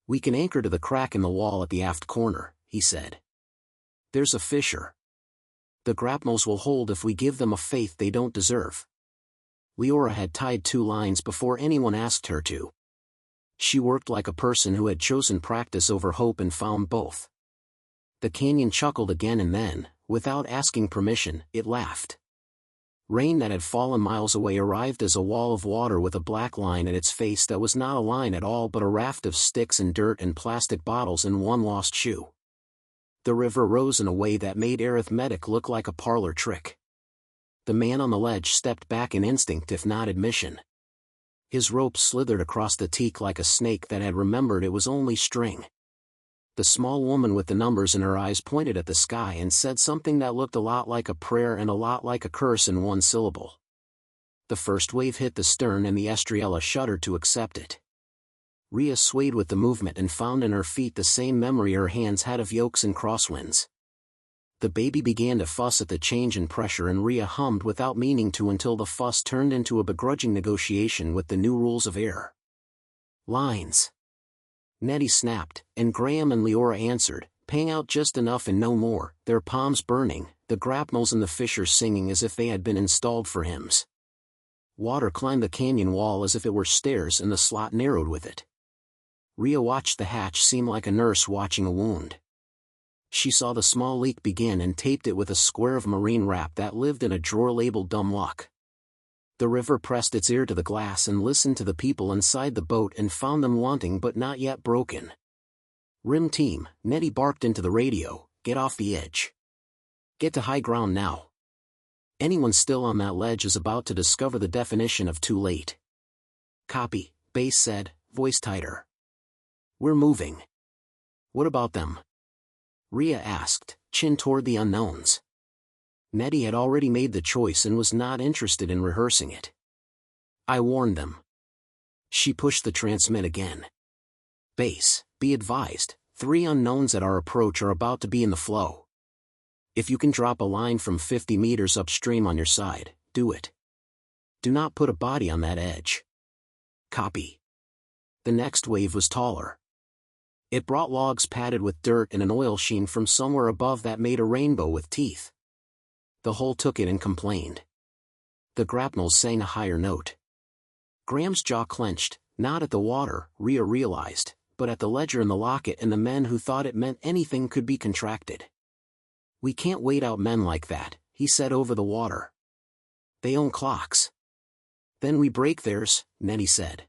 We can anchor to the crack in the wall at the aft corner, he said. There's a fissure. The grapnels will hold if we give them a faith they don't deserve. Leora had tied 2 lines before anyone asked her to. She worked like a person who had chosen practice over hope and found both. The canyon chuckled again and then, without asking permission, it laughed. Rain that had fallen miles away arrived as a wall of water with a black line at its face that was not a line at all but a raft of sticks and dirt and plastic bottles and one lost shoe. The river rose in a way that made arithmetic look like a parlor trick. The man on the ledge stepped back in instinct if not admission. His rope slithered across the teak like a snake that had remembered it was only string. The small woman with the numbers in her eyes pointed at the sky and said something that looked a lot like a prayer and a lot like a curse in one syllable. The first wave hit the stern and the Estrella shuddered to accept it. Rhea swayed with the movement and found in her feet the same memory her hands had of yokes and crosswinds. The baby began to fuss at the change in pressure and Rhea hummed without meaning to until the fuss turned into a begrudging negotiation with the new rules of air. Lines. Nettie snapped, and Graham and Leora answered, paying out just enough and no more, their palms burning, the grapnels and the fissure singing as if they had been installed for hymns. Water climbed the canyon wall as if it were stairs and the slot narrowed with it. Rhea watched the hatch seem like a nurse watching a wound. She saw the small leak begin and taped it with a square of marine wrap that lived in a drawer labeled dumb luck. The river pressed its ear to the glass and listened to the people inside the boat and found them wanting but not yet broken. "Rim team," Nettie barked into the radio, "get off the edge. Get to high ground now. Anyone still on that ledge is about to discover the definition of too late." "Copy," Base said, voice tighter. "We're moving." "What about them?" Rhea asked, chin toward the unknowns. Nettie had already made the choice and was not interested in rehearsing it. "I warned them." She pushed the transmit again. "Base, be advised, 3 unknowns at our approach are about to be in the flow. If you can drop a line from 50 meters upstream on your side, do it. Do not put a body on that edge." "Copy." The next wave was taller. It brought logs padded with dirt and an oil sheen from somewhere above that made a rainbow with teeth. The hull took it and complained. The grapnels sang a higher note. Graham's jaw clenched, not at the water, Rhea realized, but at the ledger in the locket and the men who thought it meant anything could be contracted. "We can't wait out men like that," he said over the water. "They own clocks." "Then we break theirs," Nettie said.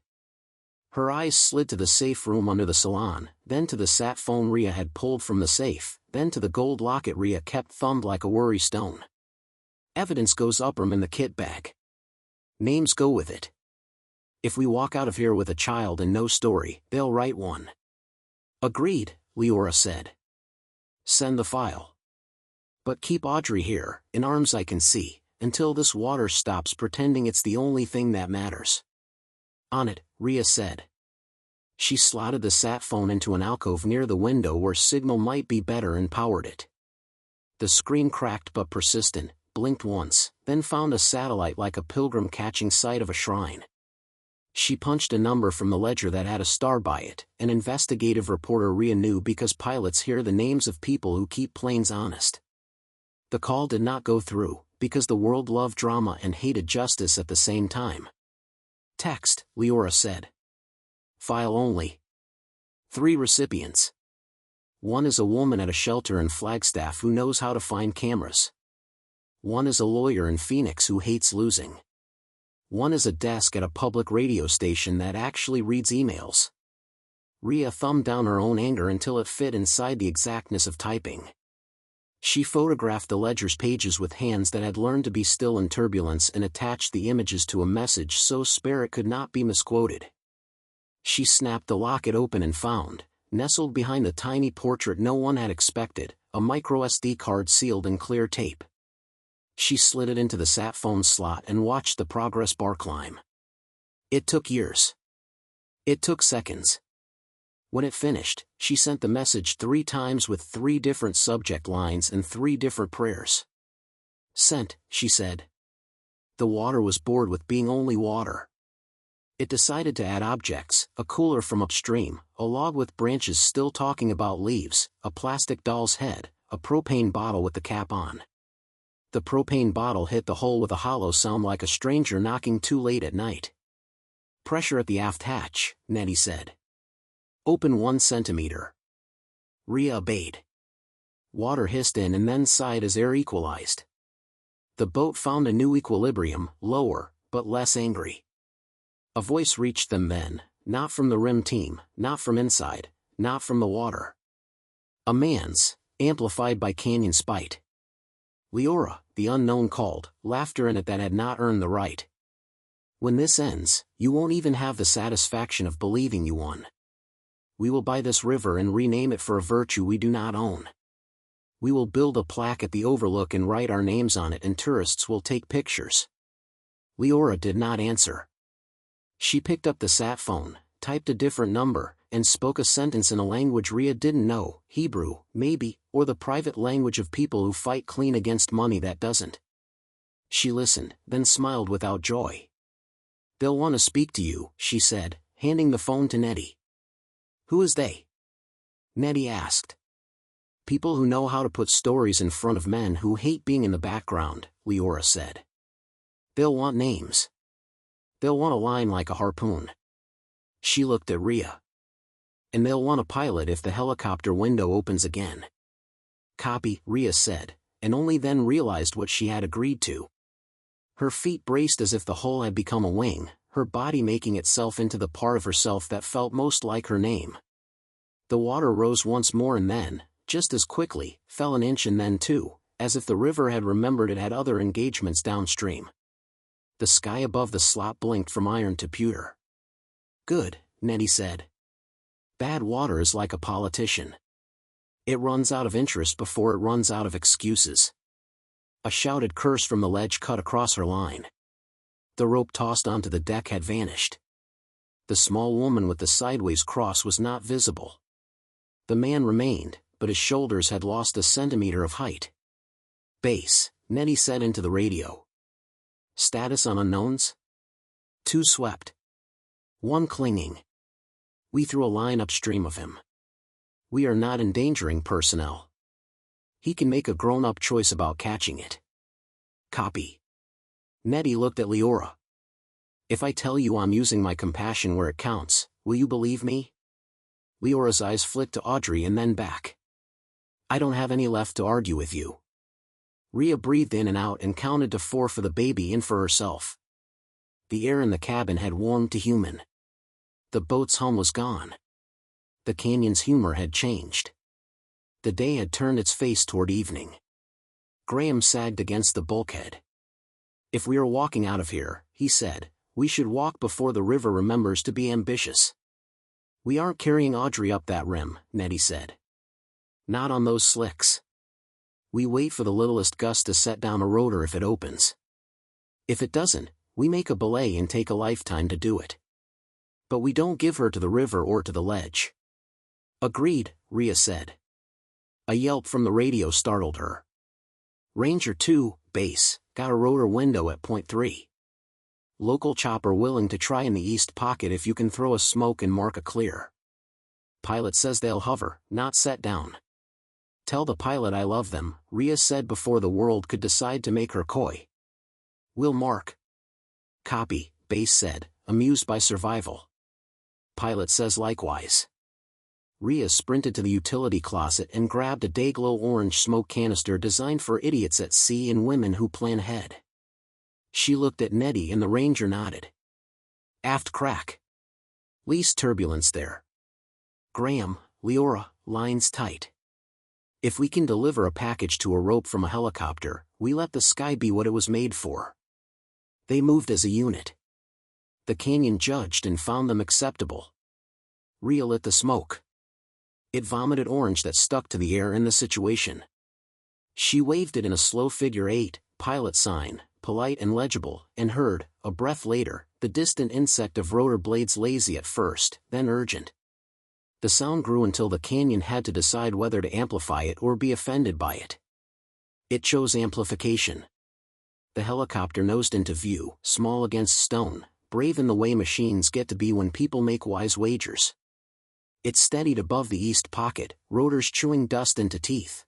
Her eyes slid to the safe room under the salon, then to the sat phone Rhea had pulled from the safe, then to the gold locket Rhea kept thumbed like a worry stone. "Evidence goes up'em in the kit bag. Names go with it. If we walk out of here with a child and no story, they'll write one." "Agreed," Leora said. "Send the file. But keep Audrey here, in arms I can see, until this water stops pretending it's the only thing that matters." "On it," Rhea said. She slotted the sat phone into an alcove near the window where signal might be better and powered it. The screen cracked but persistent, blinked once, then found a satellite like a pilgrim catching sight of a shrine. She punched a number from the ledger that had a star by it, an investigative reporter Rhea knew because pilots hear the names of people who keep planes honest. The call did not go through, because the world loved drama and hated justice at the same time. "Text," Leora said. "File only. 3 recipients. One is a woman at a shelter in Flagstaff who knows how to find cameras. One is a lawyer in Phoenix who hates losing. One is a desk at a public radio station that actually reads emails." Rhea thumbed down her own anger until it fit inside the exactness of typing. She photographed the ledger's pages with hands that had learned to be still in turbulence and attached the images to a message so spare it could not be misquoted. She snapped the locket open and found, nestled behind the tiny portrait no one had expected, a microSD card sealed in clear tape. She slid it into the sat phone slot and watched the progress bar climb. It took years. It took seconds. When it finished, she sent the message 3 times with 3 different subject lines and 3 different prayers. "Sent," she said. The water was bored with being only water. It decided to add objects, a cooler from upstream, a log with branches still talking about leaves, a plastic doll's head, a propane bottle with the cap on. The propane bottle hit the hull with a hollow sound like a stranger knocking too late at night. "Pressure at the aft hatch," Nettie said. "Open 1 centimeter." Rhea obeyed. Water hissed in and then sighed as air equalized. The boat found a new equilibrium, lower, but less angry. A voice reached them then, not from the rim team, not from inside, not from the water. A man's, amplified by canyon spite. "Leora," the unknown called, laughter in it that had not earned the right. "When this ends, you won't even have the satisfaction of believing you won. We will buy this river and rename it for a virtue we do not own. We will build a plaque at the overlook and write our names on it and tourists will take pictures." Leora did not answer. She picked up the sat phone, typed a different number, and spoke a sentence in a language Rhea didn't know, Hebrew, maybe, or the private language of people who fight clean against money that doesn't. She listened, then smiled without joy. "They'll want to speak to you," she said, handing the phone to Nettie. "Who is they?" Nettie asked. "People who know how to put stories in front of men who hate being in the background," Leora said. "They'll want names. They'll want a line like a harpoon." She looked at Rhea. "And they'll want a pilot if the helicopter window opens again." "Copy," Rhea said, and only then realized what she had agreed to. Her feet braced as if the hull had become a wing, her body making itself into the part of herself that felt most like her name. The water rose once more and then, just as quickly, fell an inch and then two, as if the river had remembered it had other engagements downstream. The sky above the slot blinked from iron to pewter. "Good," Nettie said. "Bad water is like a politician. It runs out of interest before it runs out of excuses." A shouted curse from the ledge cut across her line. The rope tossed onto the deck had vanished. The small woman with the sideways cross was not visible. The man remained, but his shoulders had lost a centimeter of height. "Base," Nettie said into the radio. "Status on unknowns? 2 swept. 1 clinging. We threw a line upstream of him. We are not endangering personnel. He can make a grown-up choice about catching it." "Copy." Nettie looked at Leora. "If I tell you I'm using my compassion where it counts, will you believe me?" Leora's eyes flicked to Audrey and then back. "I don't have any left to argue with you." Rhea breathed in and out and counted to 4 for the baby and for herself. The air in the cabin had warmed to human. The boat's hum was gone. The canyon's humor had changed. The day had turned its face toward evening. Graham sagged against the bulkhead. "If we are walking out of here," he said, "we should walk before the river remembers to be ambitious." "We aren't carrying Audrey up that rim," Nettie said. "Not on those slicks. We wait for the littlest gust to set down a rotor if it opens. If it doesn't, we make a belay and take a lifetime to do it. But we don't give her to the river or to the ledge." "Agreed," Rhea said. A yelp from the radio startled her. "Ranger 2, base, got a rotor window at point 3. Local chopper willing to try in the east pocket if you can throw a smoke and mark a clear. Pilot says they'll hover, not set down." "Tell the pilot I love them," Rhea said before the world could decide to make her coy. "We'll mark." "Copy," base said, amused by survival. "Pilot says likewise." Rhea sprinted to the utility closet and grabbed a Dayglow orange smoke canister designed for idiots at sea and women who plan ahead. She looked at Nettie and the Ranger nodded. "Aft crack. Least turbulence there. Graham, Leora, lines tight. If we can deliver a package to a rope from a helicopter, we let the sky be what it was made for." They moved as a unit. The canyon judged and found them acceptable. Rhea lit the smoke. It vomited orange that stuck to the air in the situation. She waved it in a slow figure 8, pilot sign, polite and legible, and heard, a breath later, the distant insect of rotor blades, lazy at first, then urgent. The sound grew until the canyon had to decide whether to amplify it or be offended by it. It chose amplification. The helicopter nosed into view, small against stone, brave in the way machines get to be when people make wise wagers. It steadied above the east pocket, rotors chewing dust into teeth.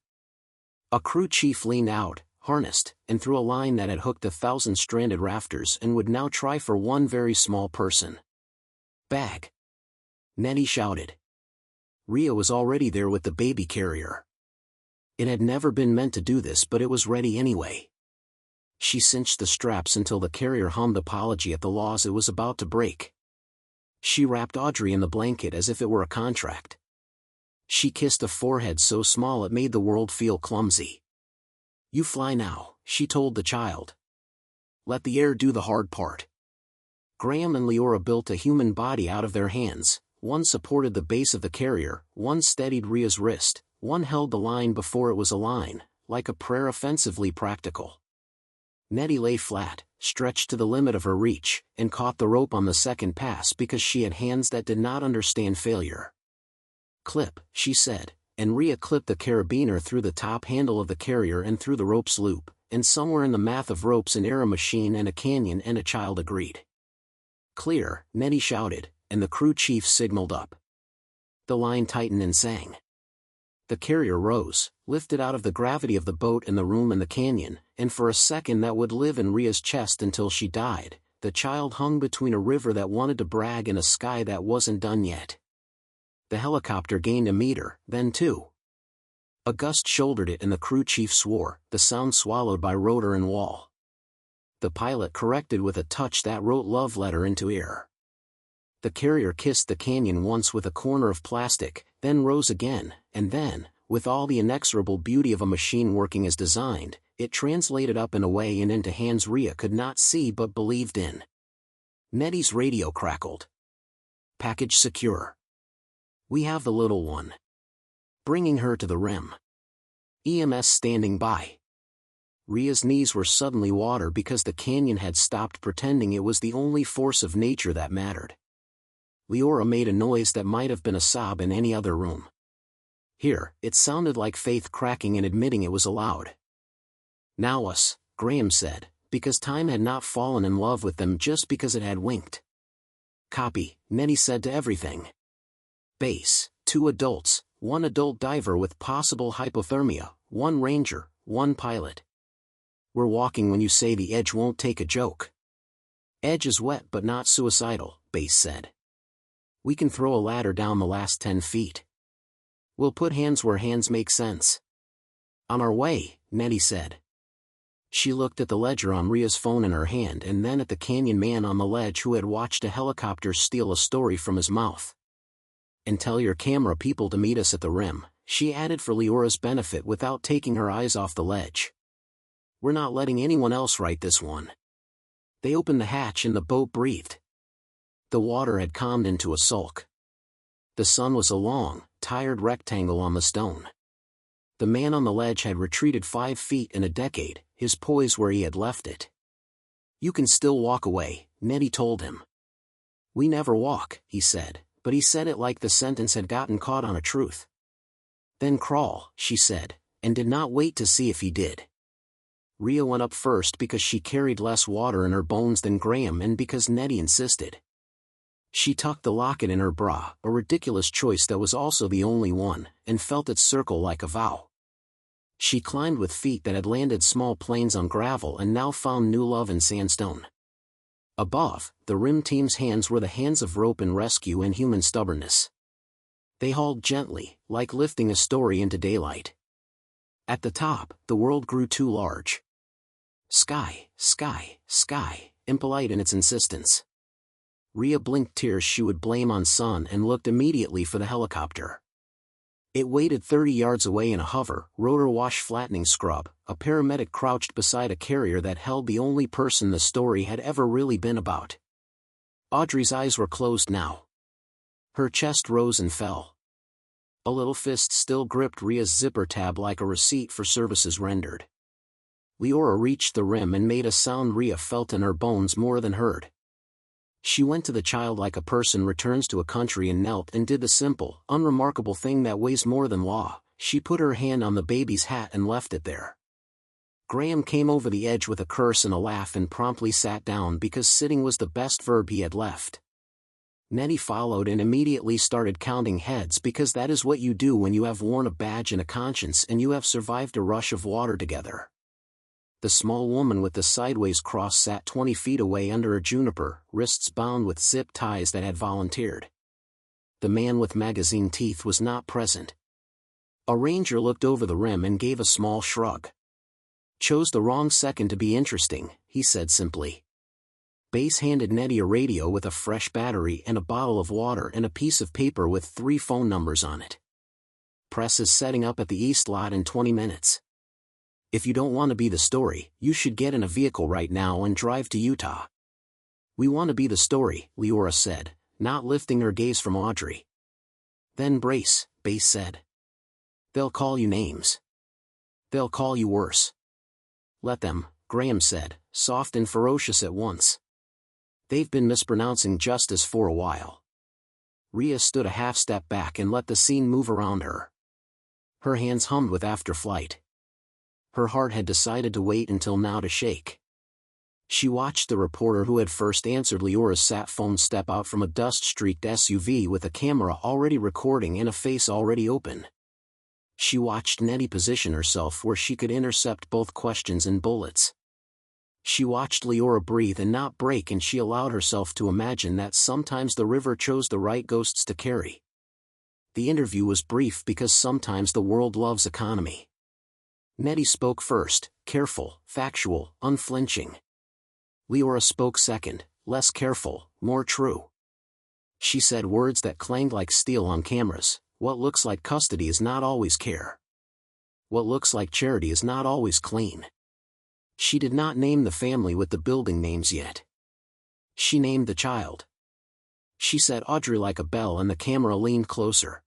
A crew chief leaned out, harnessed, and threw a line that had hooked 1,000 stranded rafters and would now try for one very small person. "Bag!" Nettie shouted. Rhea was already there with the baby carrier. It had never been meant to do this, but it was ready anyway. She cinched the straps until the carrier hummed apology at the laws it was about to break. She wrapped Audrey in the blanket as if it were a contract. She kissed a forehead so small it made the world feel clumsy. "You fly now," she told the child. "Let the air do the hard part." Graham and Leora built a human body out of their hands. One supported the base of the carrier, one steadied Rhea's wrist, one held the line before it was a line, like a prayer, offensively practical. Nettie lay flat, stretched to the limit of her reach, and caught the rope on the second pass because she had hands that did not understand failure. "Clip," she said, and Rhea clipped the carabiner through the top handle of the carrier and through the rope's loop, and somewhere in the math of ropes an air machine and a canyon and a child agreed. "Clear," Nettie shouted, and the crew chief signaled up. The line tightened and sang. The carrier rose, lifted out of the gravity of the boat and the room and the canyon, and for a second that would live in Rhea's chest until she died, the child hung between a river that wanted to brag and a sky that wasn't done yet. The helicopter gained a meter, then 2. A gust shouldered it and the crew chief swore, the sound swallowed by rotor and wall. the pilot corrected with a touch that wrote love letter into air. The carrier kissed the canyon once with a corner of plastic, then rose again, and then, with all the inexorable beauty of a machine working as designed, it translated up and away and into hands Rhea could not see but believed in. Nettie's radio crackled. Package secure. We have the little one. Bringing her to the rim. EMS standing by. Rhea's knees were suddenly water because the canyon had stopped pretending it was the only force of nature that mattered. Leora made a noise that might have been a sob in any other room. Here, it sounded like Faith cracking and admitting it was allowed. Now us, Graham said, because time had not fallen in love with them just because it had winked. Copy, Nettie said to everything. Base, 2 adults, 1 adult diver with possible hypothermia, 1 ranger, 1 pilot. We're walking when you say the edge won't take a joke. Edge is wet but not suicidal, Base said. We can throw a ladder down the last 10 feet. We'll put hands where hands make sense. On our way, Nettie said. She looked at the ledger on Rhea's phone in her hand and then at the canyon man on the ledge who had watched a helicopter steal a story from his mouth. And tell your camera people to meet us at the rim, she added for Leora's benefit without taking her eyes off the ledge. We're not letting anyone else write this one. They opened the hatch and the boat breathed. The water had calmed into a sulk. The sun was a long, tired rectangle on the stone. The man on the ledge had retreated 5 feet in a decade, his poise where he had left it. You can still walk away, Nettie told him. We never walk, he said, but he said it like the sentence had gotten caught on a truth. Then crawl, she said, and did not wait to see if he did. Rhea went up first because she carried less water in her bones than Graham and because Nettie insisted. She tucked the locket in her bra, a ridiculous choice that was also the only one, and felt it circle like a vow. She climbed with feet that had landed small planes on gravel and now found new love in sandstone. Above, the rim team's hands were the hands of rope and rescue and human stubbornness. They hauled gently, like lifting a story into daylight. At the top, the world grew too large. Sky, sky, sky, impolite in its insistence. Rhea blinked tears she would blame on sun and looked immediately for the helicopter. It waited 30 yards away in a hover, rotor wash flattening scrub. A paramedic crouched beside a carrier that held the only person the story had ever really been about. Audrey's eyes were closed now. Her chest rose and fell. A little fist still gripped Rhea's zipper tab like a receipt for services rendered. Leora reached the rim and made a sound Rhea felt in her bones more than heard. She went to the child like a person returns to a country and knelt and did the simple, unremarkable thing that weighs more than law. She put her hand on the baby's hat and left it there. Graham came over the edge with a curse and a laugh and promptly sat down because sitting was the best verb he had left. Nettie followed and immediately started counting heads because that is what you do when you have worn a badge and a conscience and you have survived a rush of water together. The small woman with the sideways cross sat 20 feet away under a juniper, wrists bound with zip ties that had volunteered. The man with magazine teeth was not present. A ranger looked over the rim and gave a small shrug. Chose the wrong second to be interesting, he said simply. Base handed Nettie a radio with a fresh battery and a bottle of water and a piece of paper with 3 phone numbers on it. Press is setting up at the East Lot in 20 minutes. If you don't want to be the story, you should get in a vehicle right now and drive to Utah. We want to be the story, Leora said, not lifting her gaze from Audrey. Then brace, Base said. They'll call you names. They'll call you worse. Let them, Graham said, soft and ferocious at once. They've been mispronouncing justice for a while. Rhea stood a half step back and let the scene move around her. Her hands hummed with after-flight. Her heart had decided to wait until now to shake. She watched the reporter who had first answered Leora's sat phone step out from a dust-streaked SUV with a camera already recording and a face already open. She watched Nettie position herself where she could intercept both questions and bullets. She watched Leora breathe and not break, and she allowed herself to imagine that sometimes the river chose the right ghosts to carry. The interview was brief because sometimes the world loves economy. Nettie spoke first, careful, factual, unflinching. Leora spoke second, less careful, more true. She said words that clanged like steel on cameras. What looks like custody is not always care. What looks like charity is not always clean. She did not name the family with the building names yet. She named the child. She said Audrey like a bell, and the camera leaned closer.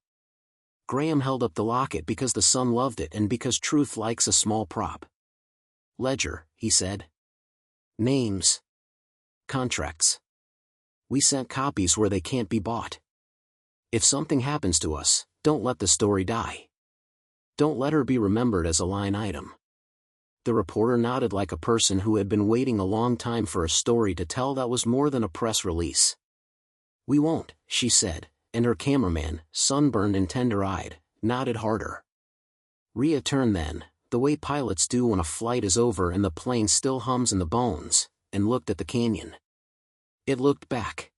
Graham held up the locket because the son loved it and because truth likes a small prop. Ledger, he said. Names. Contracts. We sent copies where they can't be bought. If something happens to us, don't let the story die. Don't let her be remembered as a line item. The reporter nodded like a person who had been waiting a long time for a story to tell that was more than a press release. We won't, she said, and her cameraman, sunburned and tender-eyed, nodded harder. Rhea turned then, the way pilots do when a flight is over and the plane still hums in the bones, and looked at the canyon. It looked back.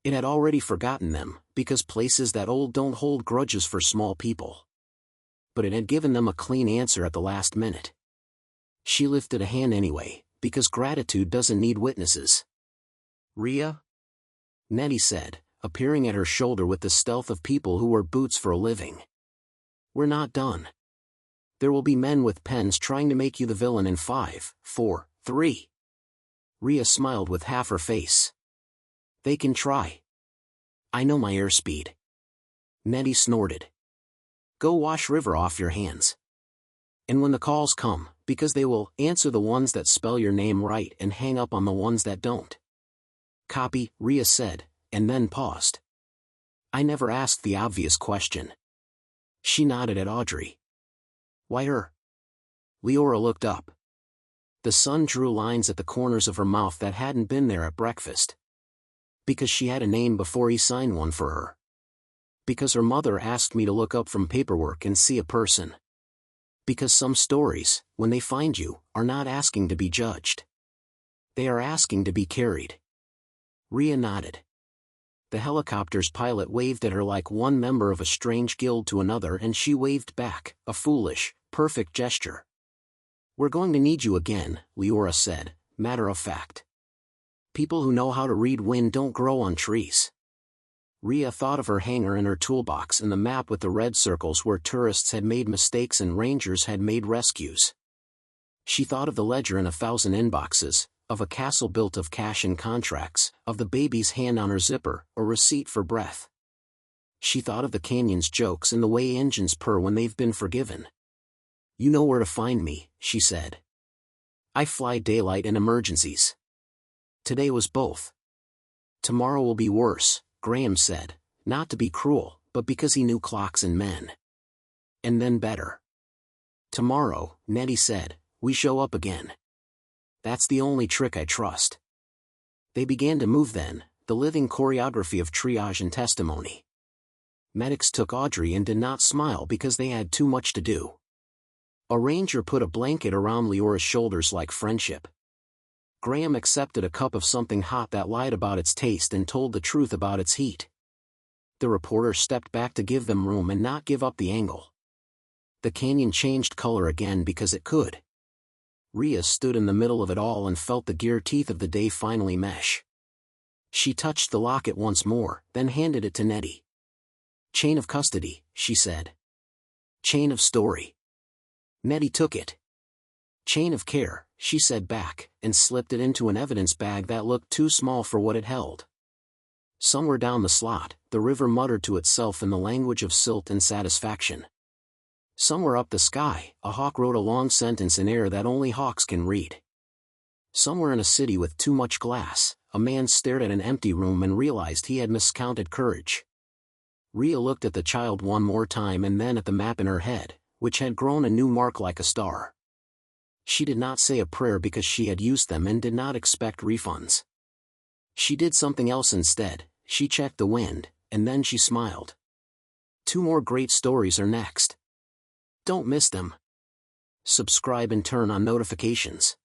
It had already forgotten them, because places that old don't hold grudges for small people. But it had given them a clean answer at the last minute. She lifted a hand anyway, because gratitude doesn't need witnesses. Rhea? Nettie said, appearing at her shoulder with the stealth of people who wear boots for a living. We're not done. There will be men with pens trying to make you the villain in 5, 4, 3. Rhea smiled with half her face. They can try. I know my airspeed. Nettie snorted. Go wash River off your hands. And when the calls come, because they will, answer the ones that spell your name right and hang up on the ones that don't. Copy, Rhea said, and then paused. I never asked the obvious question. She nodded at Audrey. Why her? Leora looked up. The sun drew lines at the corners of her mouth that hadn't been there at breakfast. Because she had a name before he signed one for her. Because her mother asked me to look up from paperwork and see a person. Because some stories, when they find you, are not asking to be judged. They are asking to be carried. Rhea nodded. The helicopter's pilot waved at her like one member of a strange guild to another, and she waved back, a foolish, perfect gesture. We're going to need you again, Leora said, matter of fact. People who know how to read wind don't grow on trees. Rhea thought of her hangar and her toolbox and the map with the red circles where tourists had made mistakes and rangers had made rescues. She thought of the ledger in 1,000 inboxes, of a castle built of cash and contracts, of the baby's hand on her zipper, a receipt for breath. She thought of the canyon's jokes and the way engines purr when they've been forgiven. You know where to find me, she said. I fly daylight and emergencies. Today was both. Tomorrow will be worse, Graham said, not to be cruel, but because he knew clocks and men. And then better. Tomorrow, Nettie said, we show up again. That's the only trick I trust. They began to move then, the living choreography of triage and testimony. Medics took Audrey and did not smile because they had too much to do. A ranger put a blanket around Leora's shoulders like friendship. Graham accepted a cup of something hot that lied about its taste and told the truth about its heat. The reporter stepped back to give them room and not give up the angle. The canyon changed color again because it could. Rhea stood in the middle of it all and felt the gear teeth of the day finally mesh. She touched the locket once more, then handed it to Nettie. Chain of custody, she said. Chain of story. Nettie took it. Chain of care, she said back, and slipped it into an evidence bag that looked too small for what it held. Somewhere down the slot, the river muttered to itself in the language of silt and satisfaction. Somewhere up the sky, a hawk wrote a long sentence in air that only hawks can read. Somewhere in a city with too much glass, a man stared at an empty room and realized he had miscounted courage. Rhea looked at the child one more time and then at the map in her head, which had grown a new mark like a star. She did not say a prayer because she had used them and did not expect refunds. She did something else instead. She checked the wind, and then she smiled. 2 more great stories are next. Don't miss them. Subscribe and turn on notifications.